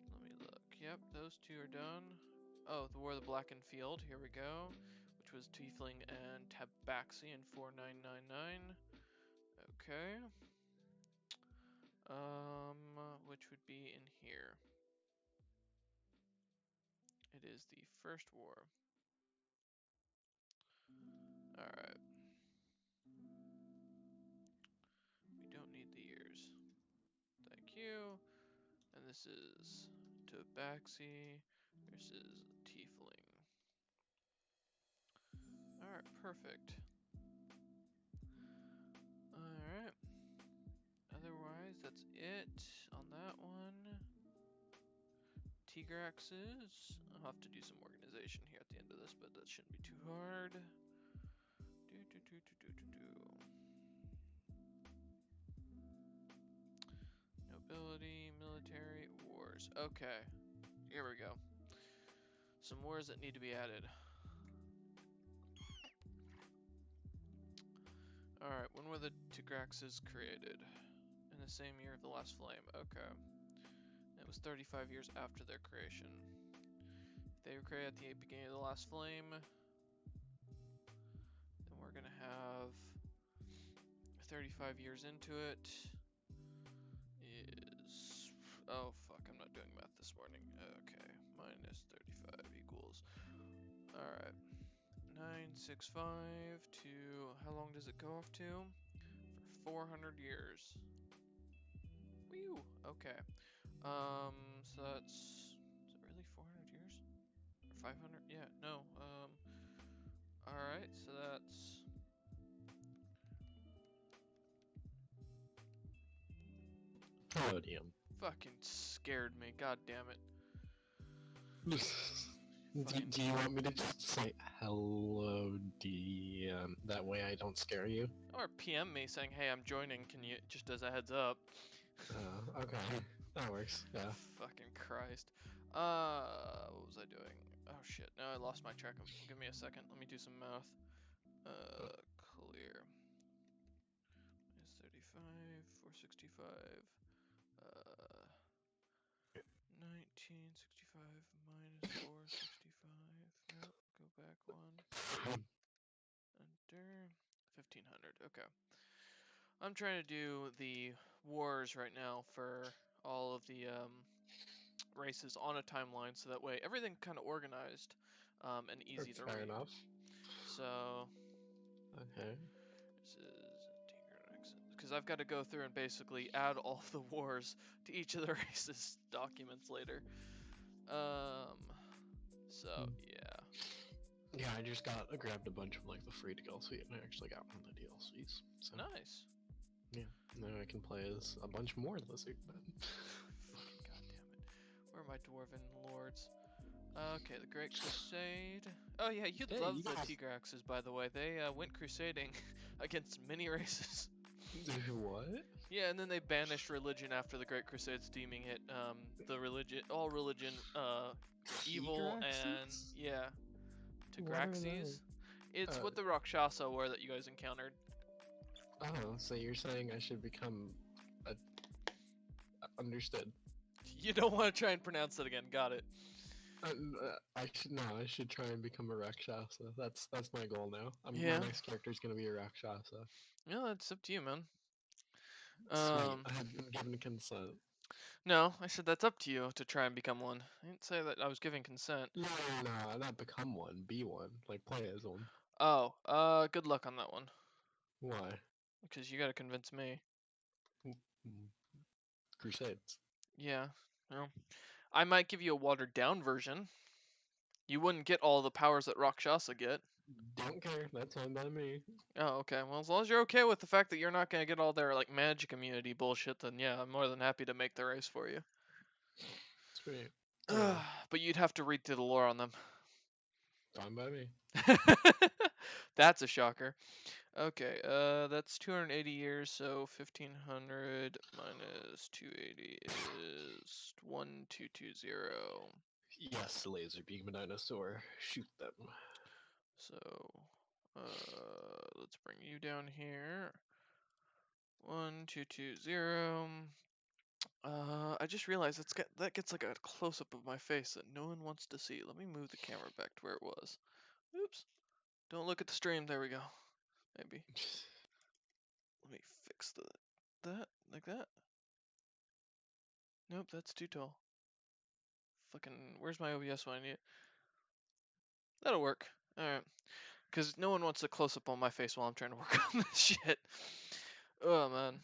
Speaker 1: Let me look. Yep, those two are done. Oh, the War of the Blackened Field. Here we go. Which was Tiefling and Tabaxi in 4999. Okay. Which would be in here. It is the first war. Alright. We don't need the years. Thank you. And this is Tabaxi versus Tiefling. Alright, perfect. Alright. Otherwise, that's it on that one. Tigraxes. I'll have to do some organization here at the end of this, but that shouldn't be too hard. Nobility, military, wars. Okay, here we go. Some wars that need to be added. Alright, when were the Tigraxes created? In the same year of the Last Flame. Okay. It was 35 years after their creation. If they were created at the beginning of the Last Flame, then we're gonna have 35 years into it is... Oh fuck, I'm not doing math this morning. Okay, minus 35 equals... Alright. 965 to... How long does it go off to? For 400 years. Whew, okay. So that's... Is it really 400 years? Or 500? Yeah, no. Alright, so that's
Speaker 3: Hello, DM.
Speaker 1: Fucking scared me. God damn it.
Speaker 3: Do you want me to just say hello, DM? That way I don't scare you?
Speaker 1: Or PM me saying, hey, I'm joining. Can you, just as a heads up.
Speaker 3: Okay. That works, yeah.
Speaker 1: Fucking Christ. What was I doing? Oh shit, now I lost my track. Give me a second. Let me do some math. Clear. Minus 35, 465. 1965 minus 465. Nope, go back one. Enter. 1500. Okay. I'm trying to do the wars right now for all of the races on a timeline, so that way everything kind of organized and easy
Speaker 3: That's
Speaker 1: to
Speaker 3: fair
Speaker 1: read.
Speaker 3: enough.
Speaker 1: So
Speaker 3: Okay.
Speaker 1: this is because I've got to go through and basically add all of the wars to each of the races documents later. So yeah.
Speaker 3: Yeah, I just grabbed a bunch of like the free DLC, and I actually got one of the DLCs. So
Speaker 1: Nice.
Speaker 3: yeah, now I can play as a bunch more lizard men.
Speaker 1: Fucking goddamn it. Where are my dwarven lords? Okay, the Great Crusade. Oh yeah, you'd
Speaker 3: Hey,
Speaker 1: love
Speaker 3: you
Speaker 1: the
Speaker 3: guys-
Speaker 1: Tigraxes, by the way. They went crusading against many races.
Speaker 3: What?
Speaker 1: Yeah, and then they banished religion after the Great Crusades, deeming it all religion evil, and
Speaker 3: Tigraxes?
Speaker 1: yeah,
Speaker 3: What are
Speaker 1: Tigraxes. It's
Speaker 3: Uh,
Speaker 1: what the Rakshasa were that you guys encountered.
Speaker 3: Oh, so you're saying I should become a... Understood.
Speaker 1: You don't want to try and pronounce it again. Got it.
Speaker 3: I should try and become a Rakshasa. That's my goal now.
Speaker 1: Yeah.
Speaker 3: My next character is gonna be a Rakshasa.
Speaker 1: Yeah, that's up to you, man.
Speaker 3: Sweet. I have been given consent.
Speaker 1: No, I said that's up to you to try and become one. I didn't say that I was giving consent.
Speaker 3: No, not become one. Be one. Like play as one.
Speaker 1: Oh, good luck on that one.
Speaker 3: Why?
Speaker 1: Because you gotta convince me.
Speaker 3: Crusades.
Speaker 1: Yeah. Well, I might give you a watered down version. You wouldn't get all the powers that Rakshasa get.
Speaker 3: Don't care. That's fine by me.
Speaker 1: Oh, okay. Well, as long as you're okay with the fact that you're not gonna get all their like magic immunity bullshit, then yeah, I'm more than happy to make the race for you.
Speaker 3: Sweet.
Speaker 1: But you'd have to read through the lore on them.
Speaker 3: Fine by me.
Speaker 1: That's a shocker. Okay, that's 280 years, so 1500 minus 280 is 1220.
Speaker 3: Yes, laser beam dinosaur. Shoot them.
Speaker 1: So, let's bring you down here. 1220. I just realized that gets like a close up of my face that no one wants to see. Let me move the camera back to where it was. Oops. Don't look at the stream. There we go. Maybe. Let me fix that like that. Nope, that's too tall. Fucking, where's my OBS when I need it? That'll work. Alright. Because no one wants a close up on my face while I'm trying to work on this shit. Oh, man.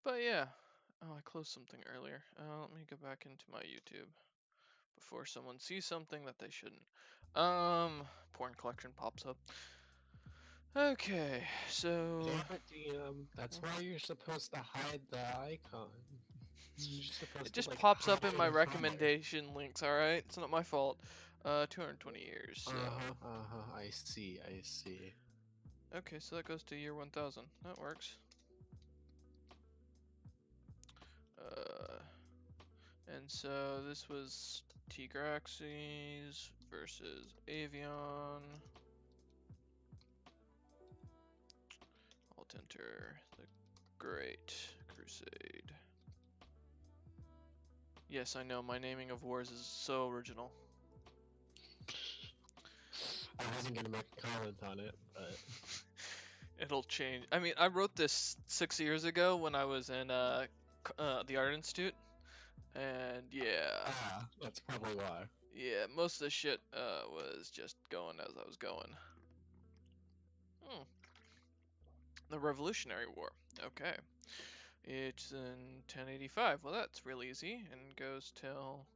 Speaker 1: But yeah. Oh, I closed something earlier. Let me go back into my YouTube before someone sees something that they shouldn't. Porn collection pops up. Okay, so...
Speaker 3: Damn it, DM. That's why you're supposed to hide the icon. You're supposed
Speaker 1: It just
Speaker 3: to, like,
Speaker 1: pops up
Speaker 3: hide
Speaker 1: in my
Speaker 3: it from
Speaker 1: recommendation links, alright? It's not my fault. 220 years, so...
Speaker 3: I see, I see.
Speaker 1: Okay, so that goes to year 1000. That works. And so this was Tigraxes versus Avion. Alt enter the Great Crusade. Yes, I know, my naming of wars is so original.
Speaker 3: I wasn't gonna make a comment on it, but...
Speaker 1: It'll change. I mean, I wrote this 6 years ago when I was in the Art Institute. And yeah.
Speaker 3: That's probably why.
Speaker 1: Yeah, most of the shit was just going as I was going. The Revolutionary War. Okay. It's in 1085. Well, that's real easy and goes till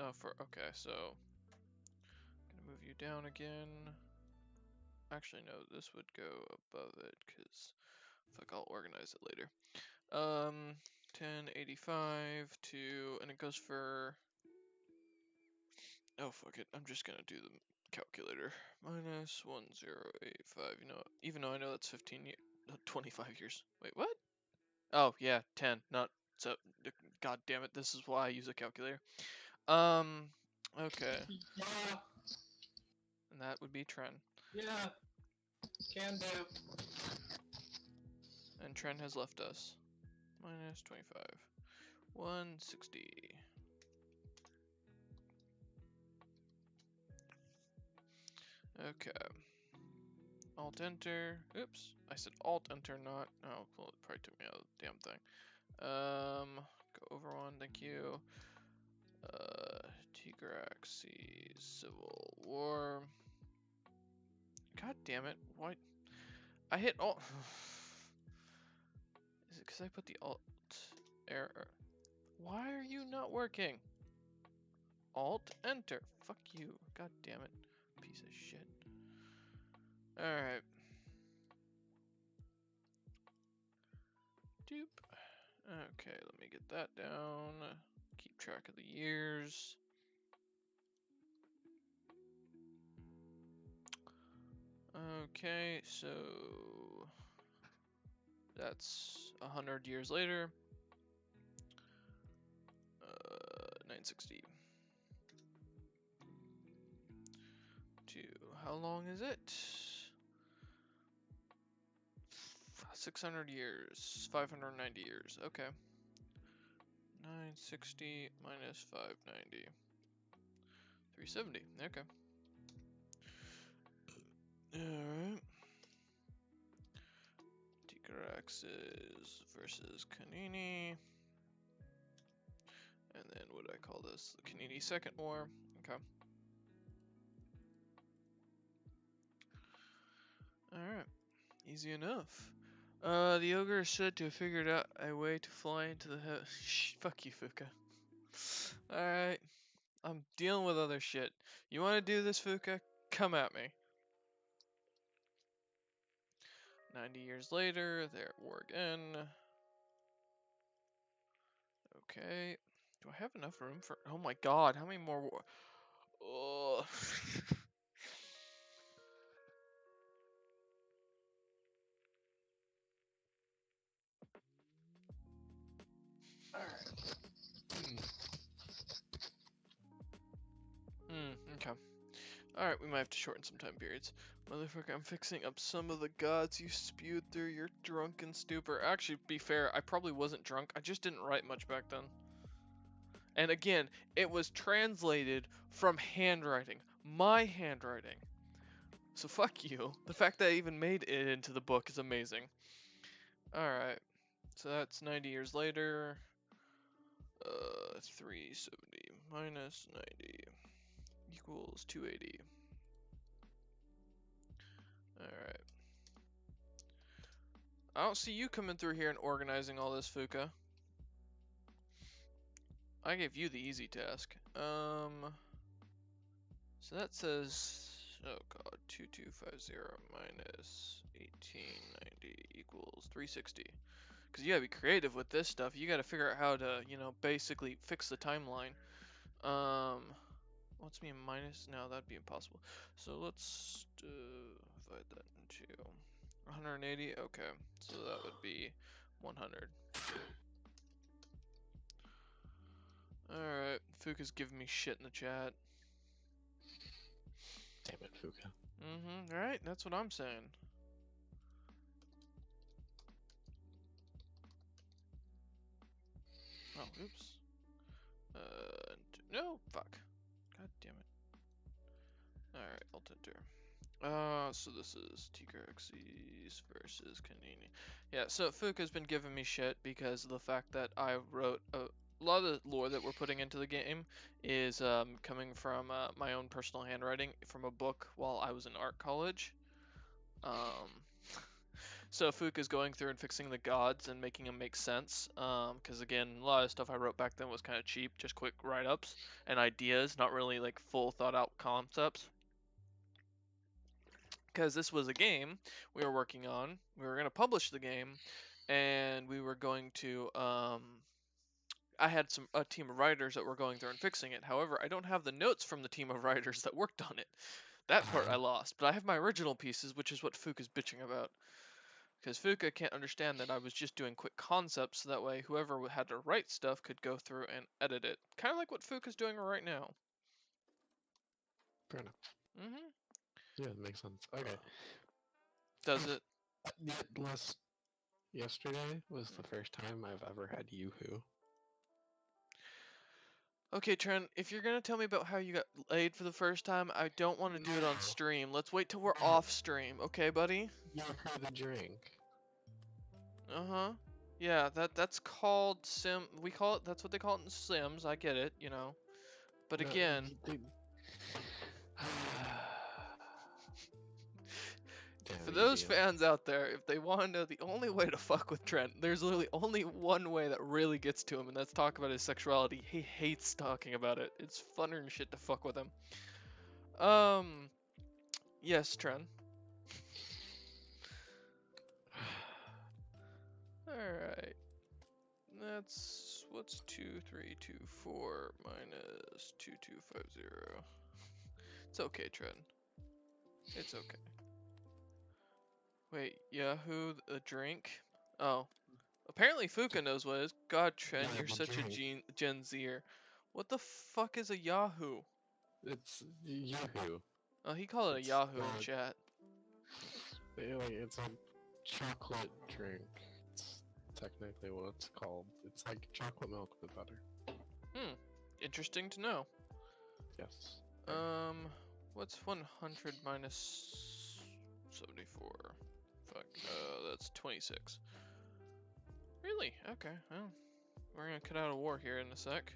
Speaker 1: okay, so gonna move you down again. Actually, no, this would go above it because Fuck, I'll organize it later. 1085 to, and it goes for, oh fuck it, I'm just gonna do the calculator. Minus 1085, you know, even though I know that's 25 years. Wait, what? Oh, yeah, 10, not, so, god damn it, this is why I use a calculator. Okay,
Speaker 3: Yeah,
Speaker 1: and that would be Tren.
Speaker 3: yeah, can do.
Speaker 1: And Tren has left us. Minus 25. 160. Okay. Alt enter. Oops. I said alt enter, not. Oh, well, it probably took me out of the damn thing. Go over one. Thank you. Tigraxi Civil War. God damn it. Why? I hit alt. Is it because I put the alt error? Why are you not working? Alt enter. Fuck you. God damn it. Piece of shit. Alright. Doop. Okay, let me get that down. Keep track of the years. Okay, so that's 100 years later. 960. To how long is it? 600 years. 590 years. Okay. 960 minus 590. 370. Okay. Alright. Tigraxes versus Kanini. And then what do I call this? The Kanini Second War. Okay. Alright. Easy enough. The ogre is said to have figured out a way to fly into the Shh, fuck you, Fuka. Alright. I'm dealing with other shit. You want to do this, Fuka? Come at me. 90 years later, they're at war again. Okay. Do I have enough room for... Oh my god, how many more war... Oh. Okay. Alright, we might have to shorten some time periods. Motherfucker, I'm fixing up some of the gods you spewed through your drunken stupor. Actually, to be fair, I probably wasn't drunk. I just didn't write much back then. And again, it was translated from handwriting. My handwriting. So fuck you. The fact that I even made it into the book is amazing. Alright. So that's 90 years later. 370 minus 90 equals 280. Alright. I don't see you coming through here and organizing all this, Fuka. I gave you the easy task. So that says, oh god, 2250 minus 1890 equals 360. Because you gotta be creative with this stuff. You gotta figure out how to, you know, basically fix the timeline. What's me minus? No, that'd be impossible. So let's divide that into 180. Okay, so that would be 100. Alright, Fuka's giving me shit in the chat.
Speaker 3: Damn it, Fuka.
Speaker 1: Right, that's what I'm saying. Oh, oops. No, fuck. God damn it. Alright, Alt enter. So this is Tigraxes versus Kanini. Yeah, so Fuka's been giving me shit because of the fact that I wrote a lot of the lore that we're putting into the game is coming from my own personal handwriting from a book while I was in art college. So Fuka's going through and fixing the gods and making them make sense. Because again, a lot of stuff I wrote back then was kind of cheap, just quick write-ups and ideas, not really like full thought-out concepts. because this was a game we were working on. We were going to publish the game, and we were going to. I had a team of writers that were going through and fixing it. However, I don't have the notes from the team of writers that worked on it. That part I lost, but I have my original pieces, which is what Fuka's bitching about. Because Fuka can't understand that I was just doing quick concepts, so that way whoever had to write stuff could go through and edit it. Kind of like what Fuka's doing right now.
Speaker 3: Fair enough.
Speaker 1: Mm-hmm.
Speaker 3: Yeah, it makes sense. Okay.
Speaker 1: Does it?
Speaker 3: Yesterday was the first time I've ever had Yoo-hoo.
Speaker 1: Okay, Trent, if you're gonna tell me about how you got laid for the first time, I don't want to do it on stream. Let's wait till we're off stream, okay, buddy?
Speaker 3: Yoo-hoo the drink.
Speaker 1: Uh-huh. Yeah, that's called we call it, that's what they call it in Sims, I get it, you know. But
Speaker 3: No,
Speaker 1: again,
Speaker 3: Damn
Speaker 1: for
Speaker 3: you,
Speaker 1: those
Speaker 3: DM.
Speaker 1: fans out there, if they want to know the only way to fuck with Trent, there's literally only one way that really gets to him, and that's talk about his sexuality. He hates talking about it. It's funner than shit to fuck with him. Yes, Trent. Alright. That's, what's 2324 minus 2250? It's okay, Trent. It's okay. Wait, Yahoo the drink? Oh. Apparently Fuka knows what it is. God, Trent,
Speaker 3: Yeah,
Speaker 1: you're
Speaker 3: the
Speaker 1: such a
Speaker 3: drink.
Speaker 1: Gen Zer. What the fuck is a Yahoo?
Speaker 3: It's Yoo-hoo.
Speaker 1: Oh, he called it a
Speaker 3: It's
Speaker 1: Yahoo in
Speaker 3: not-
Speaker 1: chat.
Speaker 3: It's a chocolate drink. It's technically what it's called. It's like chocolate milk with butter.
Speaker 1: Interesting to know.
Speaker 3: Yes.
Speaker 1: What's 100 minus 74? Fuck, that's 26. Really? Okay, well, we're gonna cut out a war here in a sec.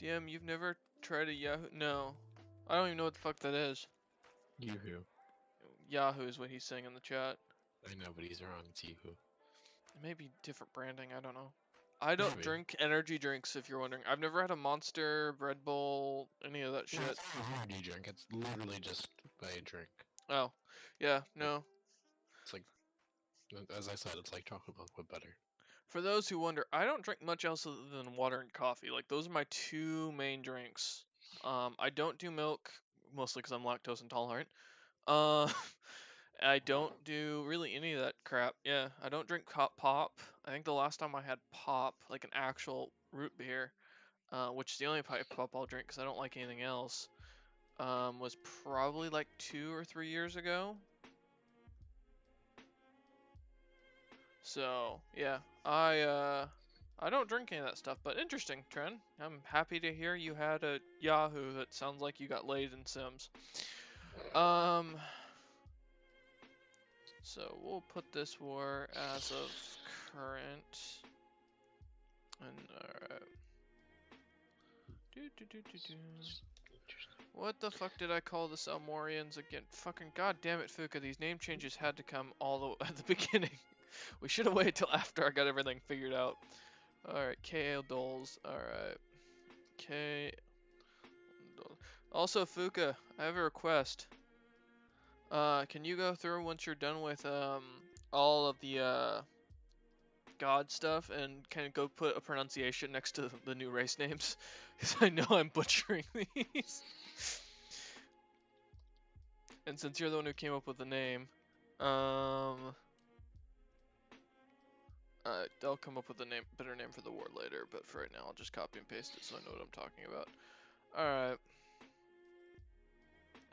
Speaker 1: DM, you've never tried a Yahoo? No. I don't even know what the fuck that is.
Speaker 3: Yoo-hoo.
Speaker 1: Yahoo is what he's saying in the chat.
Speaker 3: I know, but he's wrong. It's Yoo-hoo.
Speaker 1: Maybe different branding, I don't know. I don't
Speaker 3: Maybe.
Speaker 1: drink energy drinks, if you're wondering. I've never had a Monster, Red Bull, any of that shit.
Speaker 3: It's not an energy drink. It's literally just a drink.
Speaker 1: Oh, yeah, no.
Speaker 3: It's like, as I said, it's like chocolate milk with butter.
Speaker 1: For those who wonder, I don't drink much else other than water and coffee. Like, those are my two main drinks. I don't do milk, mostly because I'm lactose intolerant. I don't do really any of that crap. Yeah, I don't drink pop. I think the last time I had pop, like an actual root beer, which is the only type of pop I'll drink because I don't like anything else, was probably like 2 or 3 years ago. So yeah, I don't drink any of that stuff. But interesting, Trent. I'm happy to hear you had a Yahoo that sounds like you got laid in Sims. So we'll put this war as of current. And alright. What the fuck did I call the Salmorians again? Fucking goddamn it, Fuka, these name changes had to come all the at the beginning. We should have waited till after I got everything figured out. Alright, K.A. Doles. Alright. K. Also, Fuka, I have a request. Can you go through once you're done with all of the god stuff and kind of go put a pronunciation next to the new race names? Because I know I'm butchering these. And since you're the one who came up with the name, I'll come up with a better name for the war later, but for right now I'll just copy and paste it so I know what I'm talking about. Alright.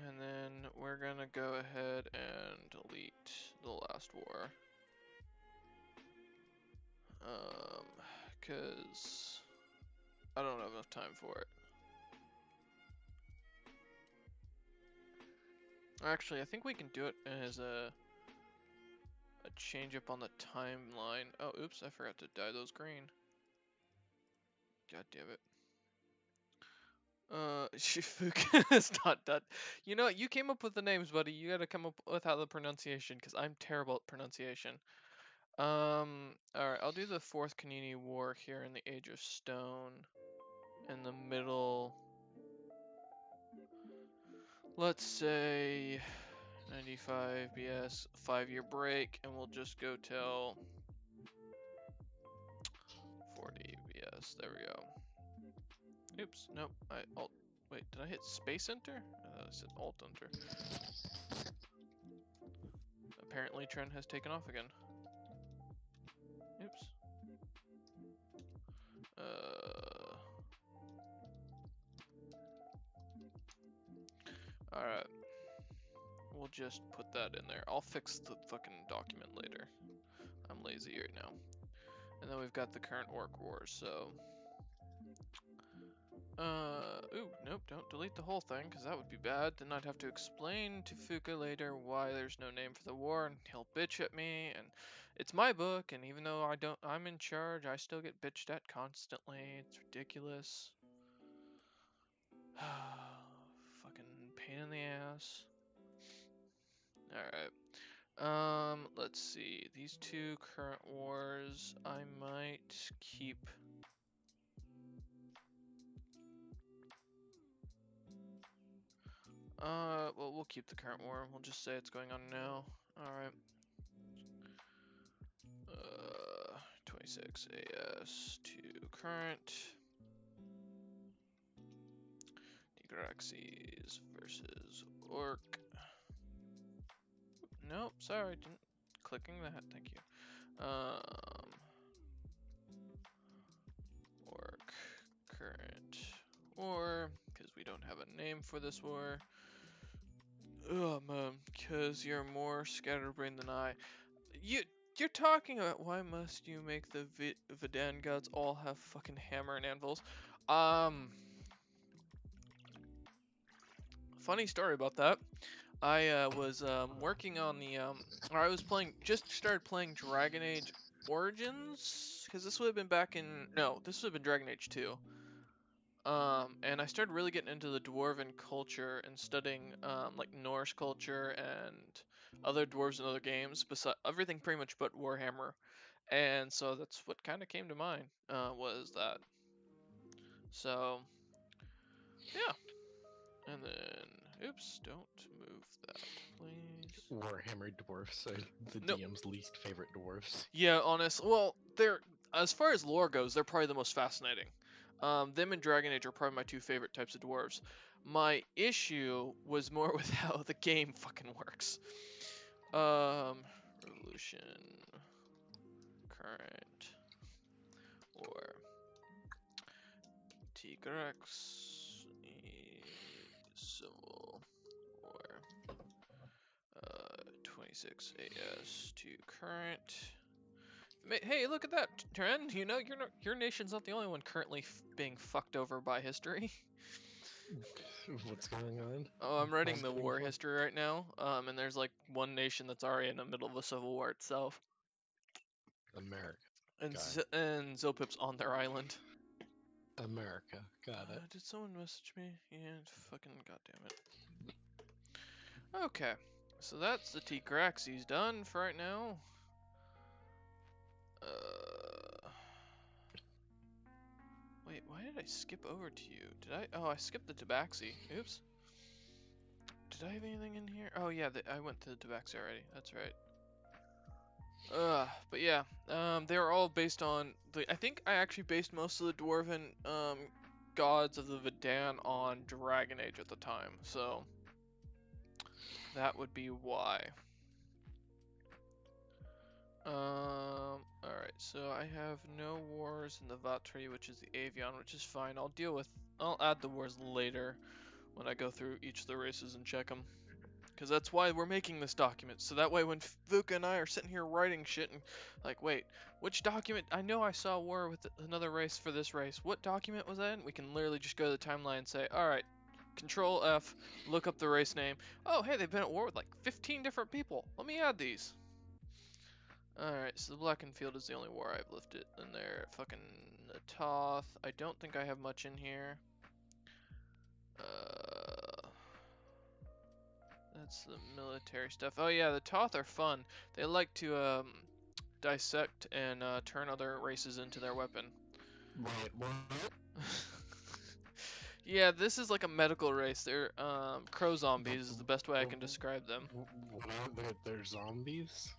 Speaker 1: And then we're gonna go ahead and delete the last war. Cause I don't have enough time for it. Actually, I think we can do it as a change up on the timeline. Oh, oops, I forgot to dye those green. God damn it. Shifuka is not done. You know what? You came up with the names, buddy. You gotta come up with how the pronunciation, because I'm terrible at pronunciation. Alright, I'll do the 4th Kanini War here in the Age of Stone. In the middle. let's say 95 BS, 5-year break, and we'll just go till 40 BS. There we go. Oops, nope. Wait, did I hit space enter? I said alt enter. Apparently, trend has taken off again. Oops. Alright. We'll just put that in there. I'll fix the fucking document later. I'm lazy right now. And then we've got the current orc wars, so... ooh, nope, don't delete the whole thing, because that would be bad. Then I'd have to explain to Fuka later why there's no name for the war, and he'll bitch at me, and it's my book, and even though I'm in charge, I still get bitched at constantly. It's ridiculous. Fucking pain in the ass. Alright. Let's see. These two current wars, I might keep... well, we'll keep the current war. We'll just say it's going on now. Alright. 26 AS to current. Degraxes versus Orc. Nope, sorry, didn't clicking that. Thank you. Orc current war, because we don't have a name for this war. Because you're more scatterbrained than I. You're talking about why must you make the Vidan gods all have fucking hammer and anvils? Funny story about that. I was working on the or I was just started playing Dragon Age Origins, because this would have been this would have been Dragon Age 2. And I started really getting into the dwarven culture and studying like Norse culture and other dwarves in other games, besides everything pretty much but Warhammer. And so that's what kind of came to mind, was that. So, yeah. And then, oops, don't move that, please.
Speaker 3: Warhammer dwarfs are the
Speaker 1: Nope.
Speaker 3: DM's least favorite dwarfs.
Speaker 1: Yeah, well, as far as lore goes, they're probably the most fascinating. Them and Dragon Age are probably my two favorite types of dwarves. My issue was more with how the game fucking works. Revolution, current, or Tigrex, civil war, 26 AS to current. Hey, look at that trend. You know, your nation's not the only one currently being fucked over by history.
Speaker 3: What's going on?
Speaker 1: Oh, I'm writing the
Speaker 3: What's
Speaker 1: war
Speaker 3: going on?
Speaker 1: history right now. And there's like one nation that's already in the middle of a civil war itself.
Speaker 3: America.
Speaker 1: And
Speaker 3: Got it.
Speaker 1: and Zopip's on their island.
Speaker 3: America. Got it.
Speaker 1: Did someone message me? Yeah, fucking goddamn it. Okay, so that's the T-Craxies done for right now. Wait, why did I skip over to you? Did I? Oh, I skipped the Tabaxi. Oops. Did I have anything in here? Oh yeah, I went to the Tabaxi already. That's right. But yeah, they're all based on I think I actually based most of the dwarven gods of the Vidan on Dragon Age at the time, so that would be why. Alright, so I have no wars in the Vatri, which is the Avion, which is fine. I'll add the wars later when I go through each of the races and check them. Because that's why we're making this document, so that way when Vuka and I are sitting here writing shit and like, wait, which document? I know I saw war with another race for this race. What document was that in? We can literally just go to the timeline and say, alright, Control F, look up the race name. Oh, hey, they've been at war with like 15 different people. Let me add these. Alright, so the Blackened Field is the only war I've lifted in there. Fucking Toth. I don't think I have much in here. That's the military stuff. Oh yeah, the Toth are fun. They like to dissect and turn other races into their weapon.
Speaker 3: Wait, what?
Speaker 1: Yeah, this is like a medical race. They're crow zombies is the best way I can describe them.
Speaker 3: What are they're zombies?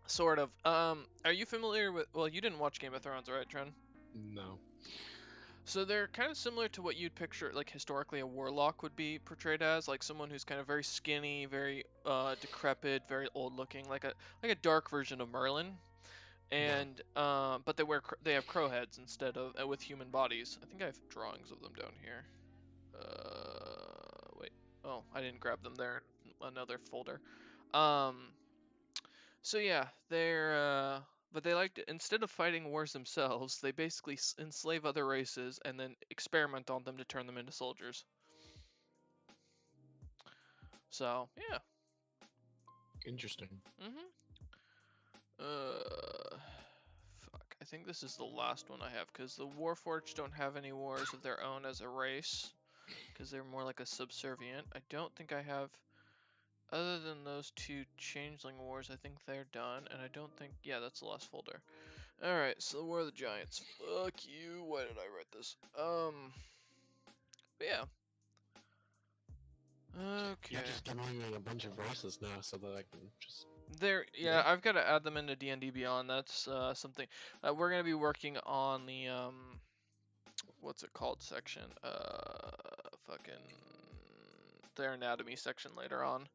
Speaker 1: Sort of. Are you familiar with? Well, you didn't watch Game of Thrones, right, Tren?
Speaker 3: No.
Speaker 1: So they're kind of similar to what you'd picture, like historically, a warlock would be portrayed as, like someone who's kind of very skinny, very decrepit, very old-looking, like a dark version of Merlin. And but they have crow heads instead of with human bodies. I think I have drawings of them down here. Wait. Oh, I didn't grab them. They're in another folder. Um, so yeah, but they like to, instead of fighting wars themselves, they basically enslave other races and then experiment on them to turn them into soldiers. So yeah.
Speaker 3: Interesting.
Speaker 1: Fuck. I think this is the last one I have because the Warforged don't have any wars of their own as a race because they're more like a subservient. I don't think I have. Other than those two Changeling Wars, I think they're done, and I don't think, yeah, that's the last folder. Alright, so the War of the Giants. Fuck you, why did I write this? But yeah. Okay.
Speaker 3: You're just giving me a bunch of races now so that I can just...
Speaker 1: Yeah, I've got to add them into D&D Beyond, that's something. We're going to be working on the, what's it called section? Fucking, their anatomy section later on.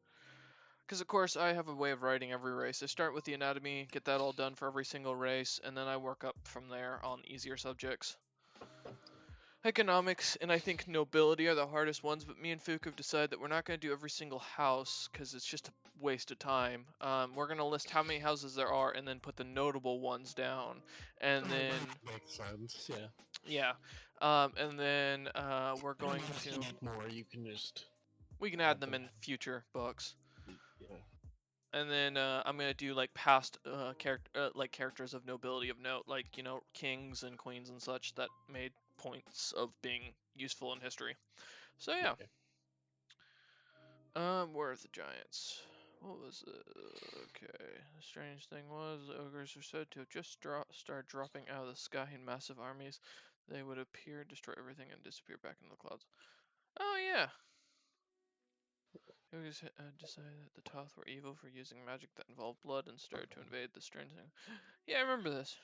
Speaker 1: Because, of course, I have a way of writing every race. I start with the anatomy, get that all done for every single race, and then I work up from there on easier subjects. Economics and I think nobility are the hardest ones, but me and Fook have decided that we're not going to do every single house because it's just a waste of time. We're going to list how many houses there are and then put the notable ones down. And then...
Speaker 3: Makes sense, yeah.
Speaker 1: Yeah. And then we're going to...
Speaker 3: If you need more, you can just...
Speaker 1: We can add them in future books.
Speaker 3: Yeah.
Speaker 1: And then I'm gonna do like past characters of nobility of note, like kings and queens and such that made points of being useful in history. So yeah. Where are the giants? What was it? Okay. The strange thing was the ogres are said to have just started dropping out of the sky in massive armies. They would appear, destroy everything, and disappear back into the clouds. Oh yeah. Ogres decided that the Toth were evil for using magic that involved blood and started to invade the strange thing. Yeah, I remember this.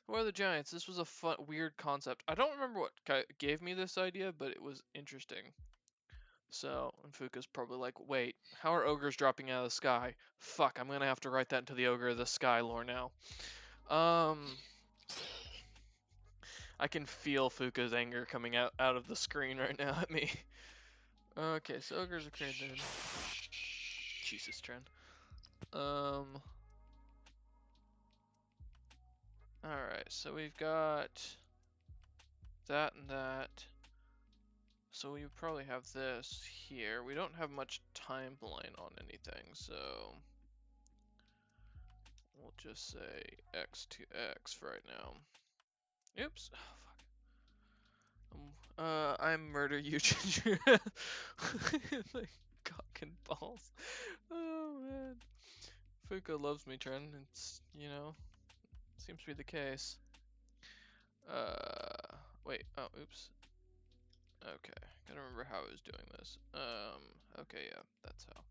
Speaker 1: War of the Giants. This was a fun, weird concept. I don't remember what gave me this idea, but it was interesting. So, and Fuka's probably like, wait, how are ogres dropping out of the sky? Fuck, I'm gonna have to write that into the Ogre of the Sky lore now. I can feel Fuka's anger coming out of the screen right now at me. Okay, so ogres are created. Jesus, Trent. Alright, so we've got that and that. So we probably have this here. We don't have much timeline on anything, so we'll just say X to X for right now. Oops. Oh, fuck. I'm murder you, Ginger. Like, cock and balls. Oh, man. Fuka loves me, Trent. It's, seems to be the case. Wait, oh, oops. Okay, gotta remember how I was doing this. Okay, yeah, that's how.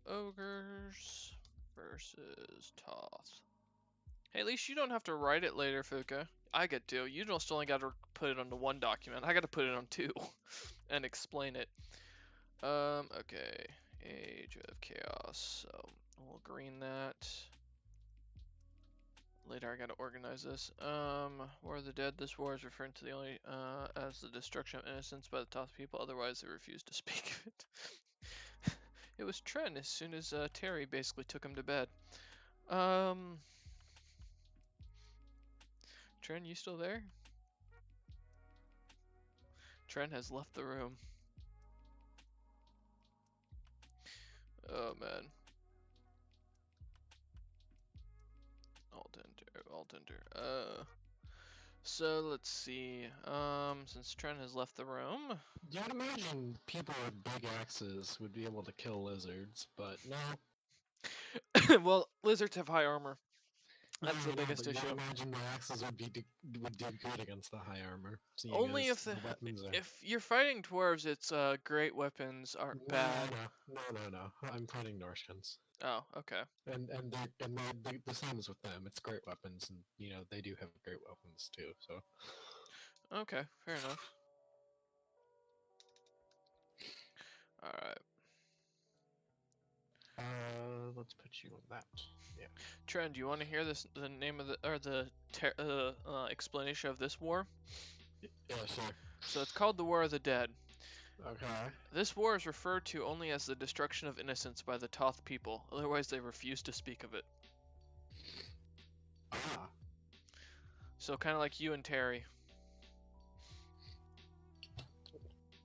Speaker 1: Ogres versus Toth. Hey, at least you don't have to write it later, Fuka. I get to. You just only got to put it onto one document. I got to put it on two and explain it. Okay. Age of Chaos. So we'll green that. Later, I gotta organize this. War of the Dead. This war is referred to the only as the destruction of innocence by the Toth people. Otherwise, they refuse to speak of it. It was Tren as soon as Terry basically took him to bed. Tren, you still there? Tren has left the room. Oh man. Alt enter. So let's see. Since Tren has left the room.
Speaker 3: You would imagine people with big axes would be able to kill lizards, but no.
Speaker 1: Well, lizards have high armor. That's the biggest
Speaker 3: but you
Speaker 1: issue.
Speaker 3: imagine the axes would would do good against the high armor, seeing
Speaker 1: Only
Speaker 3: as
Speaker 1: if
Speaker 3: the weapons are.
Speaker 1: if you're fighting dwarves, it's great weapons aren't bad.
Speaker 3: No. I'm fighting Norshans.
Speaker 1: Oh, okay.
Speaker 3: And the same as with them. It's great weapons, and you know they do have great weapons too. So
Speaker 1: Okay, fair enough. All right.
Speaker 3: let's put you on that. Yeah.
Speaker 1: Trent, do you want to hear the name of the explanation of this war?
Speaker 3: Yeah, sure.
Speaker 1: So it's called the War of the Dead.
Speaker 3: Okay.
Speaker 1: This war is referred to only as the destruction of innocence by the Toth people, otherwise they refuse to speak of it.
Speaker 3: Ah.
Speaker 1: So kind of like you and Terry.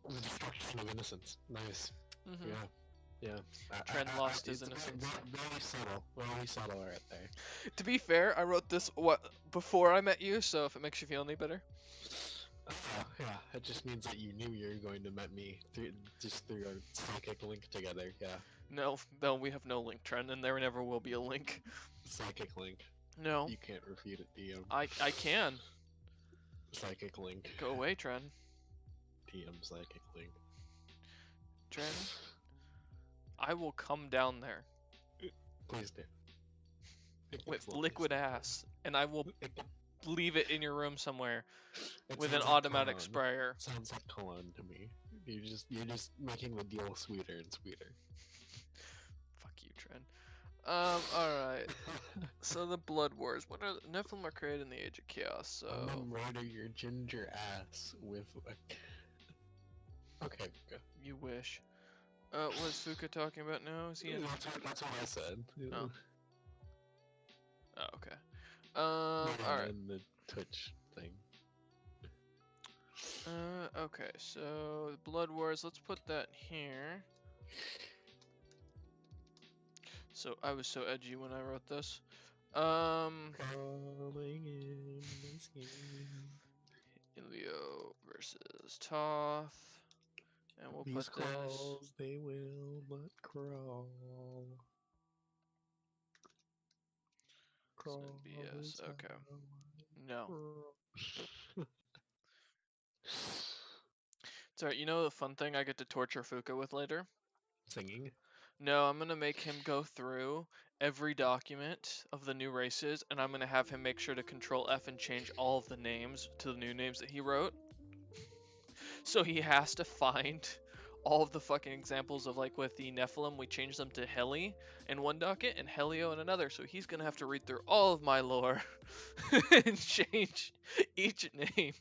Speaker 3: The destruction of innocence. Nice.
Speaker 1: Mm-hmm.
Speaker 3: Yeah.
Speaker 1: Trent lost his
Speaker 3: it's
Speaker 1: innocence.
Speaker 3: Very subtle right there.
Speaker 1: To be fair, I wrote this before I met you, so if it makes you feel any better.
Speaker 3: Yeah, it just means that you knew you were going to meet me through a psychic link together. Yeah,
Speaker 1: No, we have no link, Trent, and there never will be a link.
Speaker 3: psychic link.
Speaker 1: No.
Speaker 3: You can't refute it, DM.
Speaker 1: I can.
Speaker 3: Psychic link.
Speaker 1: Go away, Trent.
Speaker 3: DM psychic link.
Speaker 1: Trent, I will come down there
Speaker 3: Please do.
Speaker 1: with liquid ass, and I will leave it in your room somewhere
Speaker 3: It
Speaker 1: with an
Speaker 3: sounds like
Speaker 1: automatic
Speaker 3: cologne.
Speaker 1: sprayer.
Speaker 3: Sounds like cologne to me. You're just making the deal sweeter and sweeter.
Speaker 1: Fuck you, Trent. Alright. So the Blood Wars. What are Nephilim are created in the Age of Chaos,
Speaker 3: I'm
Speaker 1: so
Speaker 3: gonna murder your ginger ass with a... Okay, go.
Speaker 1: you wish. What is Fuka talking about now? Is he in
Speaker 3: That's what I said.
Speaker 1: Oh. Oh, okay.
Speaker 3: Yeah,
Speaker 1: Alright.
Speaker 3: in the Twitch thing.
Speaker 1: Okay, so Blood Wars, let's put that here. So I was so edgy when I wrote this.
Speaker 3: Calling in this game.
Speaker 1: Ilio versus Toth. And we'll
Speaker 3: These
Speaker 1: put this.
Speaker 3: crawls, they will but crawl. Crawl.
Speaker 1: BS,
Speaker 3: is
Speaker 1: okay.
Speaker 3: how
Speaker 1: No.
Speaker 3: I crawl.
Speaker 1: It's alright, you know the fun thing I get to torture Fuka with later?
Speaker 3: Singing.
Speaker 1: No, I'm gonna make him go through every document of the new races, and I'm gonna have him make sure to Control F and change all of the names to the new names that he wrote. So he has to find all of the fucking examples of, like, with the Nephilim, we changed them to Heli in one docket and Helio in another. So he's gonna have to read through all of my lore and change each name.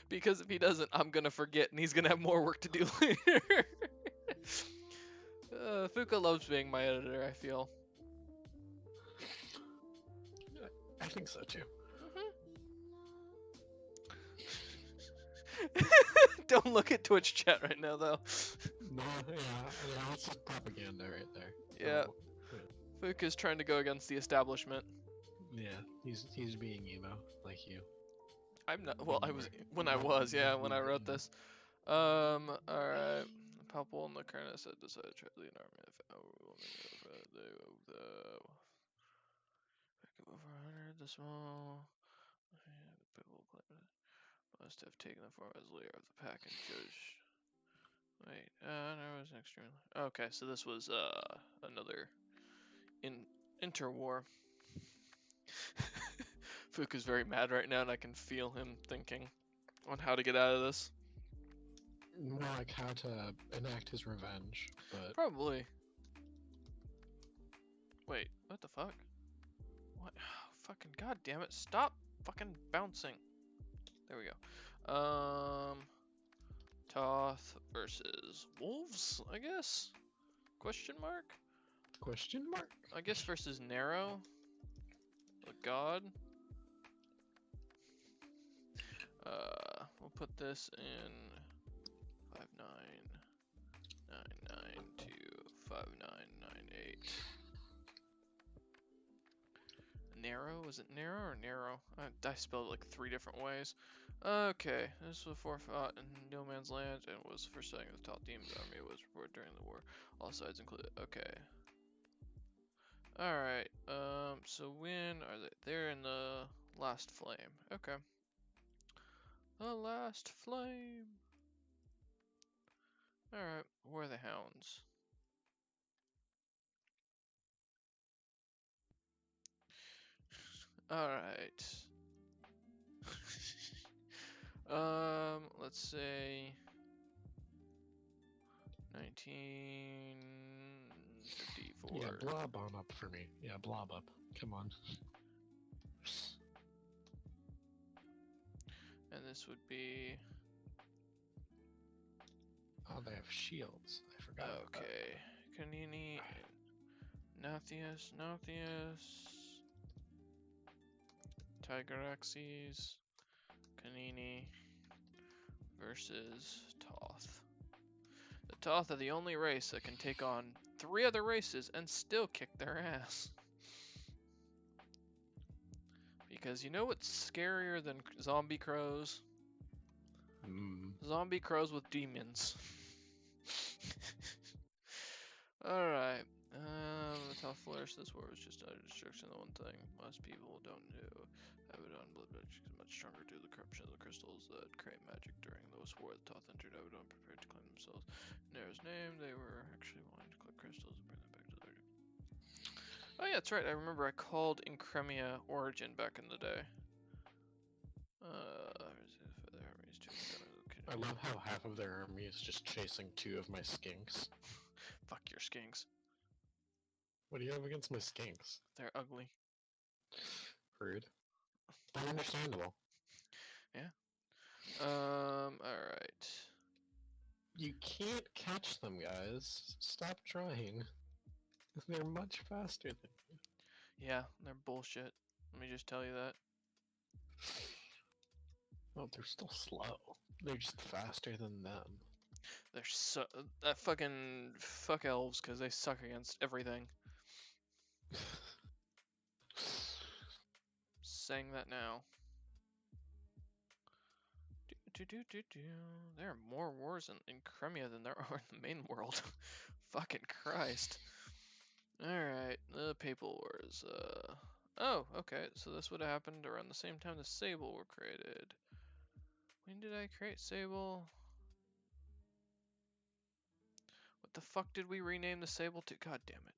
Speaker 1: Because if he doesn't, I'm gonna forget, and he's gonna have more work to do later. Fuka loves being my editor, I feel.
Speaker 3: I think so too.
Speaker 1: Don't look at Twitch chat right now, though.
Speaker 3: No, yeah, it's just propaganda right there.
Speaker 1: Yeah.
Speaker 3: So,
Speaker 1: Fuka's trying to go against the establishment.
Speaker 3: yeah, he's being emo, like you.
Speaker 1: I'm not. Well, I was when I was. Yeah, when I wrote this. All right. Palpable and the Carnus had decided to try to lead an army of over 100. The small people must have taken the form as leader of the pack and judge. Wait, there was an extreme. Okay, so this was another interwar. Fuka's very mad right now, and I can feel him thinking on how to get out of this.
Speaker 3: More like how to enact his revenge, but
Speaker 1: Probably. Wait, what the fuck? What? Fucking goddamn it! Stop fucking bouncing. There we go. Toth versus wolves, I guess? Question mark?
Speaker 3: question mark?
Speaker 1: I guess versus Narrow. A god. We'll put this in 5999 to 5998. Narrow? Was it narrow or narrow? I spelled it like 3 different ways. Okay, this was before fought in No Man's Land and was the first setting of the Top Demon's army was reported during the war. All sides included. Okay. Alright, So when are they? They're in the last flame. Okay. The last flame. Alright, where are the hounds? Alright. Let's say 1954.
Speaker 3: Yeah, blob on up for me. Yeah, blob up. Come on.
Speaker 1: And this would be
Speaker 3: Oh, they have shields. I forgot. about that.
Speaker 1: okay. Kanini, Nathius, Tigeraxes, Kanini versus Toth. The Toth are the only race that can take on 3 other races and still kick their ass. Because you know what's scarier than zombie crows? Zombie crows with demons. Alright. The Toth flourished. This war was just out of destruction. The one thing most people don't know. Abaddon blood magic is much stronger due to the corruption of the crystals that create magic during those war. The Toth entered Abaddon prepared to claim themselves. In Era's name, they were actually wanting to collect crystals and bring them back to their... Oh yeah, that's right. I remember I called Incremia Origin back in the day.
Speaker 3: I love how half of their army is just chasing 2 of my skinks.
Speaker 1: Fuck your skinks.
Speaker 3: What do you have against my skinks?
Speaker 1: They're ugly.
Speaker 3: Rude. But understandable.
Speaker 1: Alright.
Speaker 3: You can't catch them, guys. Stop trying. They're much faster than you.
Speaker 1: Yeah, they're bullshit. Let me just tell you that.
Speaker 3: Oh, they're still slow. They're just faster than them.
Speaker 1: They're so... That fucking... Fuck elves, because they suck against everything. Saying that now. There are more wars in Crimea than there are in the main world. Fucking Christ. Alright, the Papal Wars. Oh, okay, so this would have happened around the same time the Sable were created. When did I create Sable? What the fuck did we rename the Sable to? God damn it.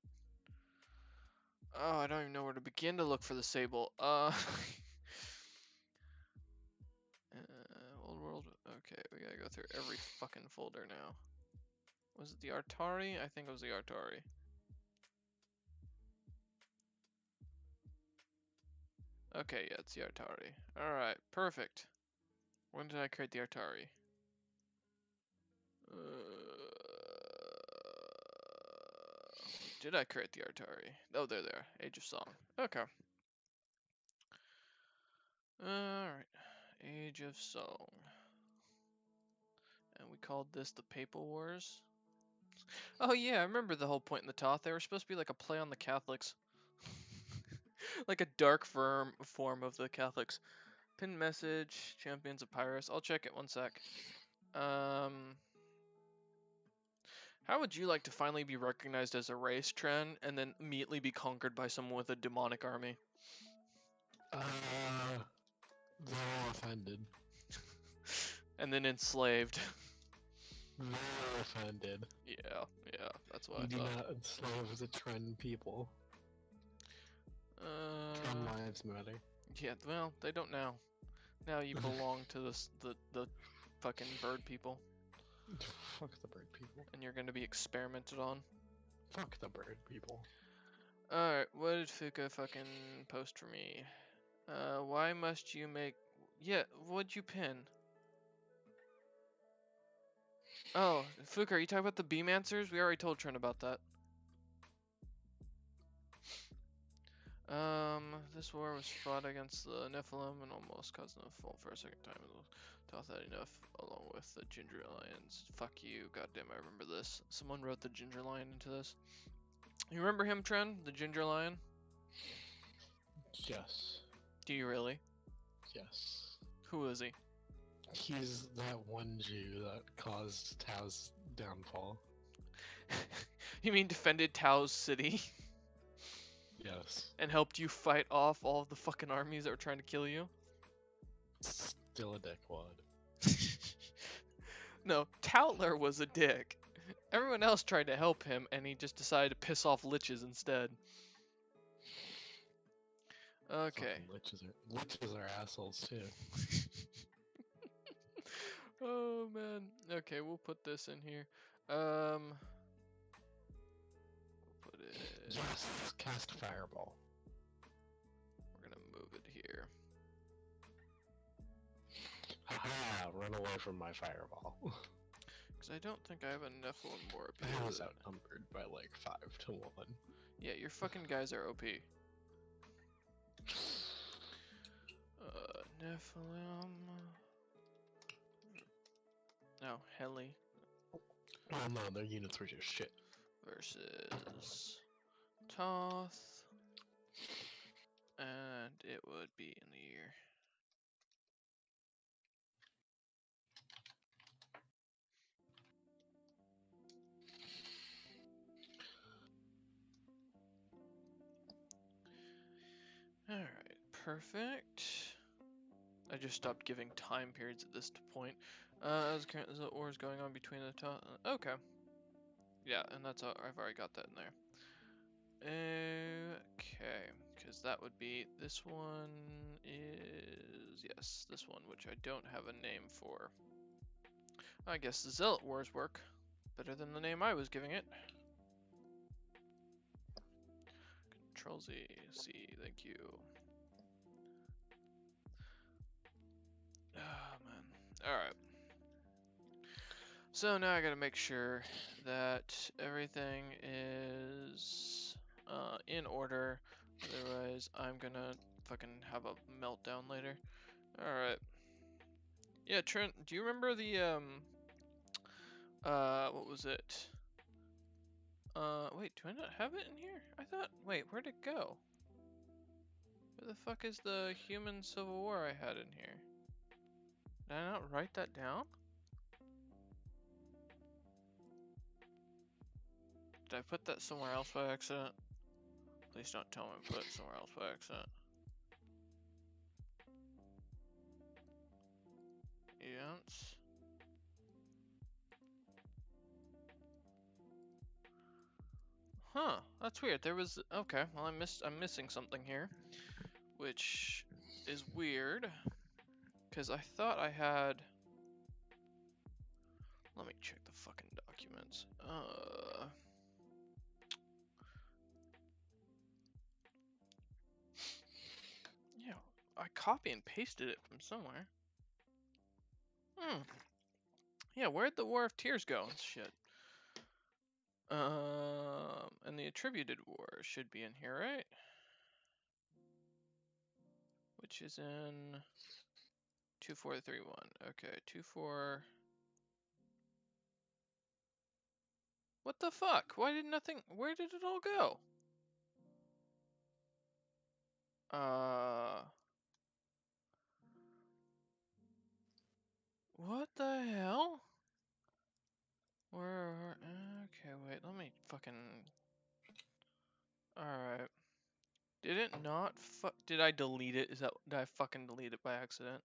Speaker 1: Oh, I don't even know where to begin to look for the Sable. Old World. Okay, we gotta go through every fucking folder now. Was it the Artari? I think it was the Artari. Okay, yeah, it's the Artari. Alright, perfect. When did I create the Artari? Did I create the Artari? Oh, they're there. Age of Song. Okay. Alright. Age of Song. And we called this the Papal Wars. Oh yeah, I remember the whole point in the Toth. They were supposed to be like a play on the Catholics. Like a dark form of the Catholics. Pinned message, Champions of Pyrrhus. I'll check it, one sec. How would you like to finally be recognized as a race, Tren, and then immediately be conquered by someone with a demonic army?
Speaker 3: They're all offended.
Speaker 1: And then enslaved.
Speaker 3: They're offended.
Speaker 1: Yeah, that's what
Speaker 3: You
Speaker 1: I
Speaker 3: do
Speaker 1: thought.
Speaker 3: not enslave the Tren people. Tren lives matter.
Speaker 1: Yeah, well, they don't now. Now you belong to the fucking bird people,
Speaker 3: Fuck the bird people.
Speaker 1: and you're gonna be experimented on.
Speaker 3: Fuck the bird people.
Speaker 1: Alright, what did Fuka fucking post for me? Why must you make... Yeah, what'd you pin? Oh, Fuka, are you talking about the Beamancers? We already told Trent about that. This war was fought against the Nephilim and almost caused them to fall for a second time. Toth had enough, along with the Ginger Lions. Fuck you, goddamn, I remember this. Someone wrote the Ginger Lion into this. You remember him, Tren? The Ginger Lion?
Speaker 3: Yes.
Speaker 1: Do you really?
Speaker 3: Yes.
Speaker 1: Who is he?
Speaker 3: He's that one Jew that caused Tao's downfall.
Speaker 1: You mean defended Tao's city?
Speaker 3: Yes. Yes.
Speaker 1: And helped you fight off all of the fucking armies that were trying to kill you?
Speaker 3: Still a dickwad.
Speaker 1: No, Toutler was a dick. Everyone else tried to help him, and he just decided to piss off liches instead. Okay.
Speaker 3: Fucking liches are assholes too.
Speaker 1: Oh man. Okay, we'll put this in here. Put it.
Speaker 3: Yes, cast fireball.
Speaker 1: We're gonna move it here.
Speaker 3: Haha, run away from my fireball.
Speaker 1: Because I don't think I have a Nephilim more
Speaker 3: I
Speaker 1: appeal.
Speaker 3: was outnumbered by like 5 to 1.
Speaker 1: Yeah, your fucking guys are OP. Nephilim. No, Heli
Speaker 3: Oh no, their units were just shit.
Speaker 1: versus Toth. And it would be in the year. Alright, perfect. I just stopped giving time periods at this point. As the war is going on between the top. Okay. Yeah, and that's I've already got that in there. Okay, because that would be this one is yes, this one which I don't have a name for. I guess the Zealot Wars work better than the name I was giving it. Control Z, C, thank you. Oh man. Alright. So now I gotta make sure that everything is in order. Otherwise, I'm gonna fucking have a meltdown later. Alright. Yeah, Trent, do you remember the, what was it? Wait, do I not have it in here? I thought, wait, where'd it go? Where the fuck is the human civil war I had in here? Did I not write that down? Did I put that somewhere else by accident? Please don't tell me I put it somewhere else by accident. Events. Huh, that's weird. There was, okay, well I'm missing something here, which is weird, because I thought I had, let me check the fucking documents. Yeah, I copy and pasted it from somewhere. Yeah, where'd the War of Tears go and shit? And the Attributed War should be in here, right? Which is in 2431. Okay, 24. What the fuck? Why did nothing? Where did it all go? What the hell? Where? Okay, wait. Let me fucking. Alright. Did it not did I delete it? Did I fucking delete it by accident?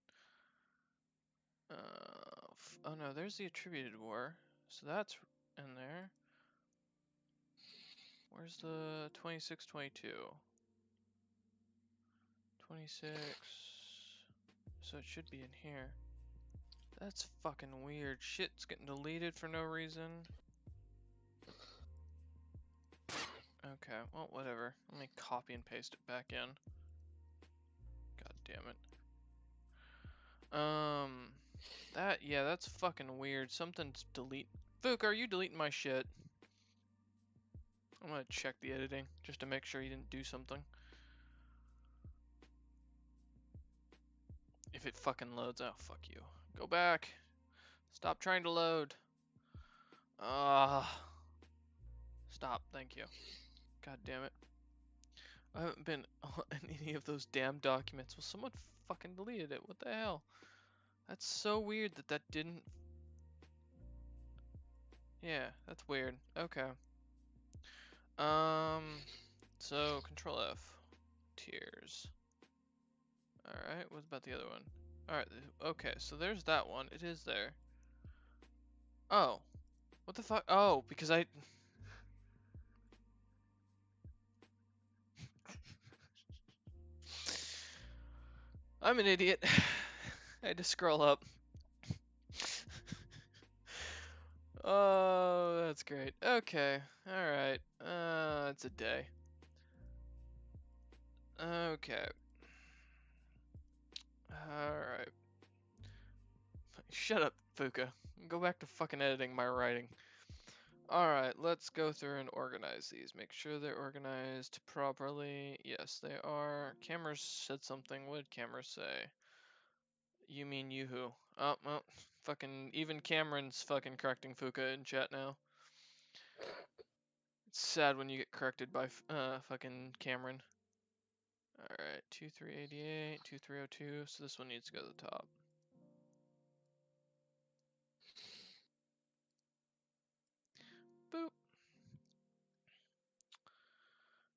Speaker 1: Oh no, there's the Attributed War. So that's in there. Where's the 26, 22? 26. So it should be in here. That's fucking weird. Shit's getting deleted for no reason. Okay, well, whatever. Let me copy and paste it back in. God damn it. Yeah, that's fucking weird. Something's delete. Fook, are you deleting my shit? I'm gonna check the editing just to make sure he didn't do something. If it fucking loads, oh fuck you. Go back. Stop trying to load. Stop, thank you. God damn it. I haven't been in any of those damn documents. Well, someone fucking deleted it. What the hell? That's so weird that didn't... Yeah, that's weird. Okay. So Control F, tiers. All right, what about the other one? All right, okay, so there's that one. It is there. Oh, what the fuck? Oh, because I'm an idiot. I had to scroll up. Oh, that's great. Okay, all right. It's a day. Okay. All right. Shut up, Fuka. Go back to fucking editing my writing. Alright, let's go through and organize these. Make sure they're organized properly. Yes, they are. Cameras said something. What did cameras say? You mean Yoo-hoo. Oh, well, fucking, even Cameron's fucking correcting Fuka in chat now. It's sad when you get corrected by fucking Cameron. Alright, 2388, 2302, so this one needs to go to the top. Boop.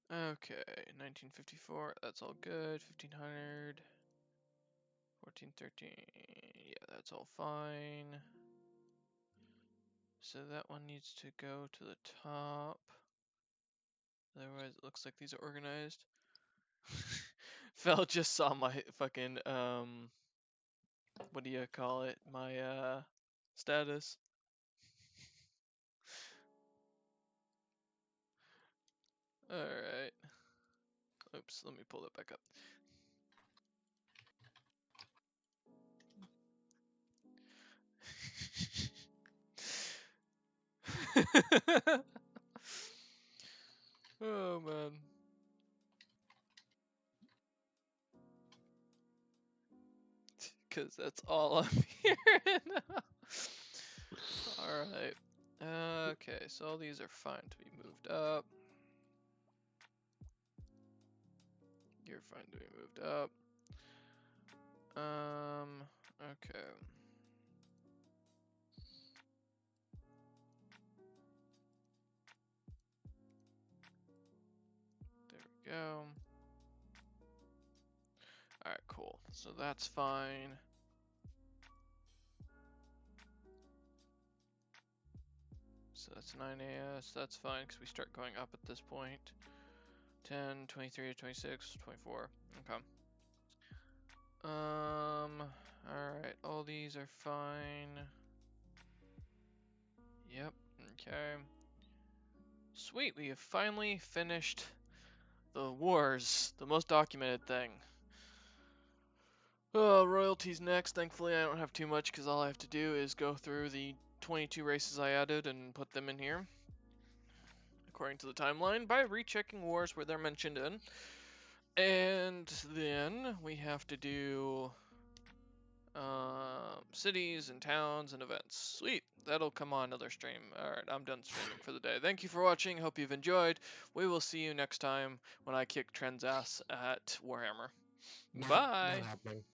Speaker 1: Okay, 1954, that's all good. 1500. 1413, yeah, that's all fine. So that one needs to go to the top. Otherwise, it looks like these are organized. Fel just saw my fucking, what do you call it? My, status. Alright. Oops, let me pull that back up. Oh, man. Because that's all I'm hearing. Alright. Okay, so all these are fine to be moved up. You're fine to be moved up. Okay. There we go. Alright, cool. So that's fine. So that's 9AS, that's fine because we start going up at this point. 10, 23, 26, 24. Okay. Alright, all these are fine. Yep, okay. Sweet, we have finally finished the wars, the most documented thing. Oh, royalties next. Thankfully, I don't have too much because all I have to do is go through the 22 races I added and put them in here, according to the timeline, by rechecking wars where they're mentioned in. And then we have to do cities and towns and events. Sweet. That'll come on another stream. Alright, I'm done streaming for the day. Thank you for watching. Hope you've enjoyed. We will see you next time when I kick Trend's ass at Warhammer. Bye!
Speaker 3: Not happening.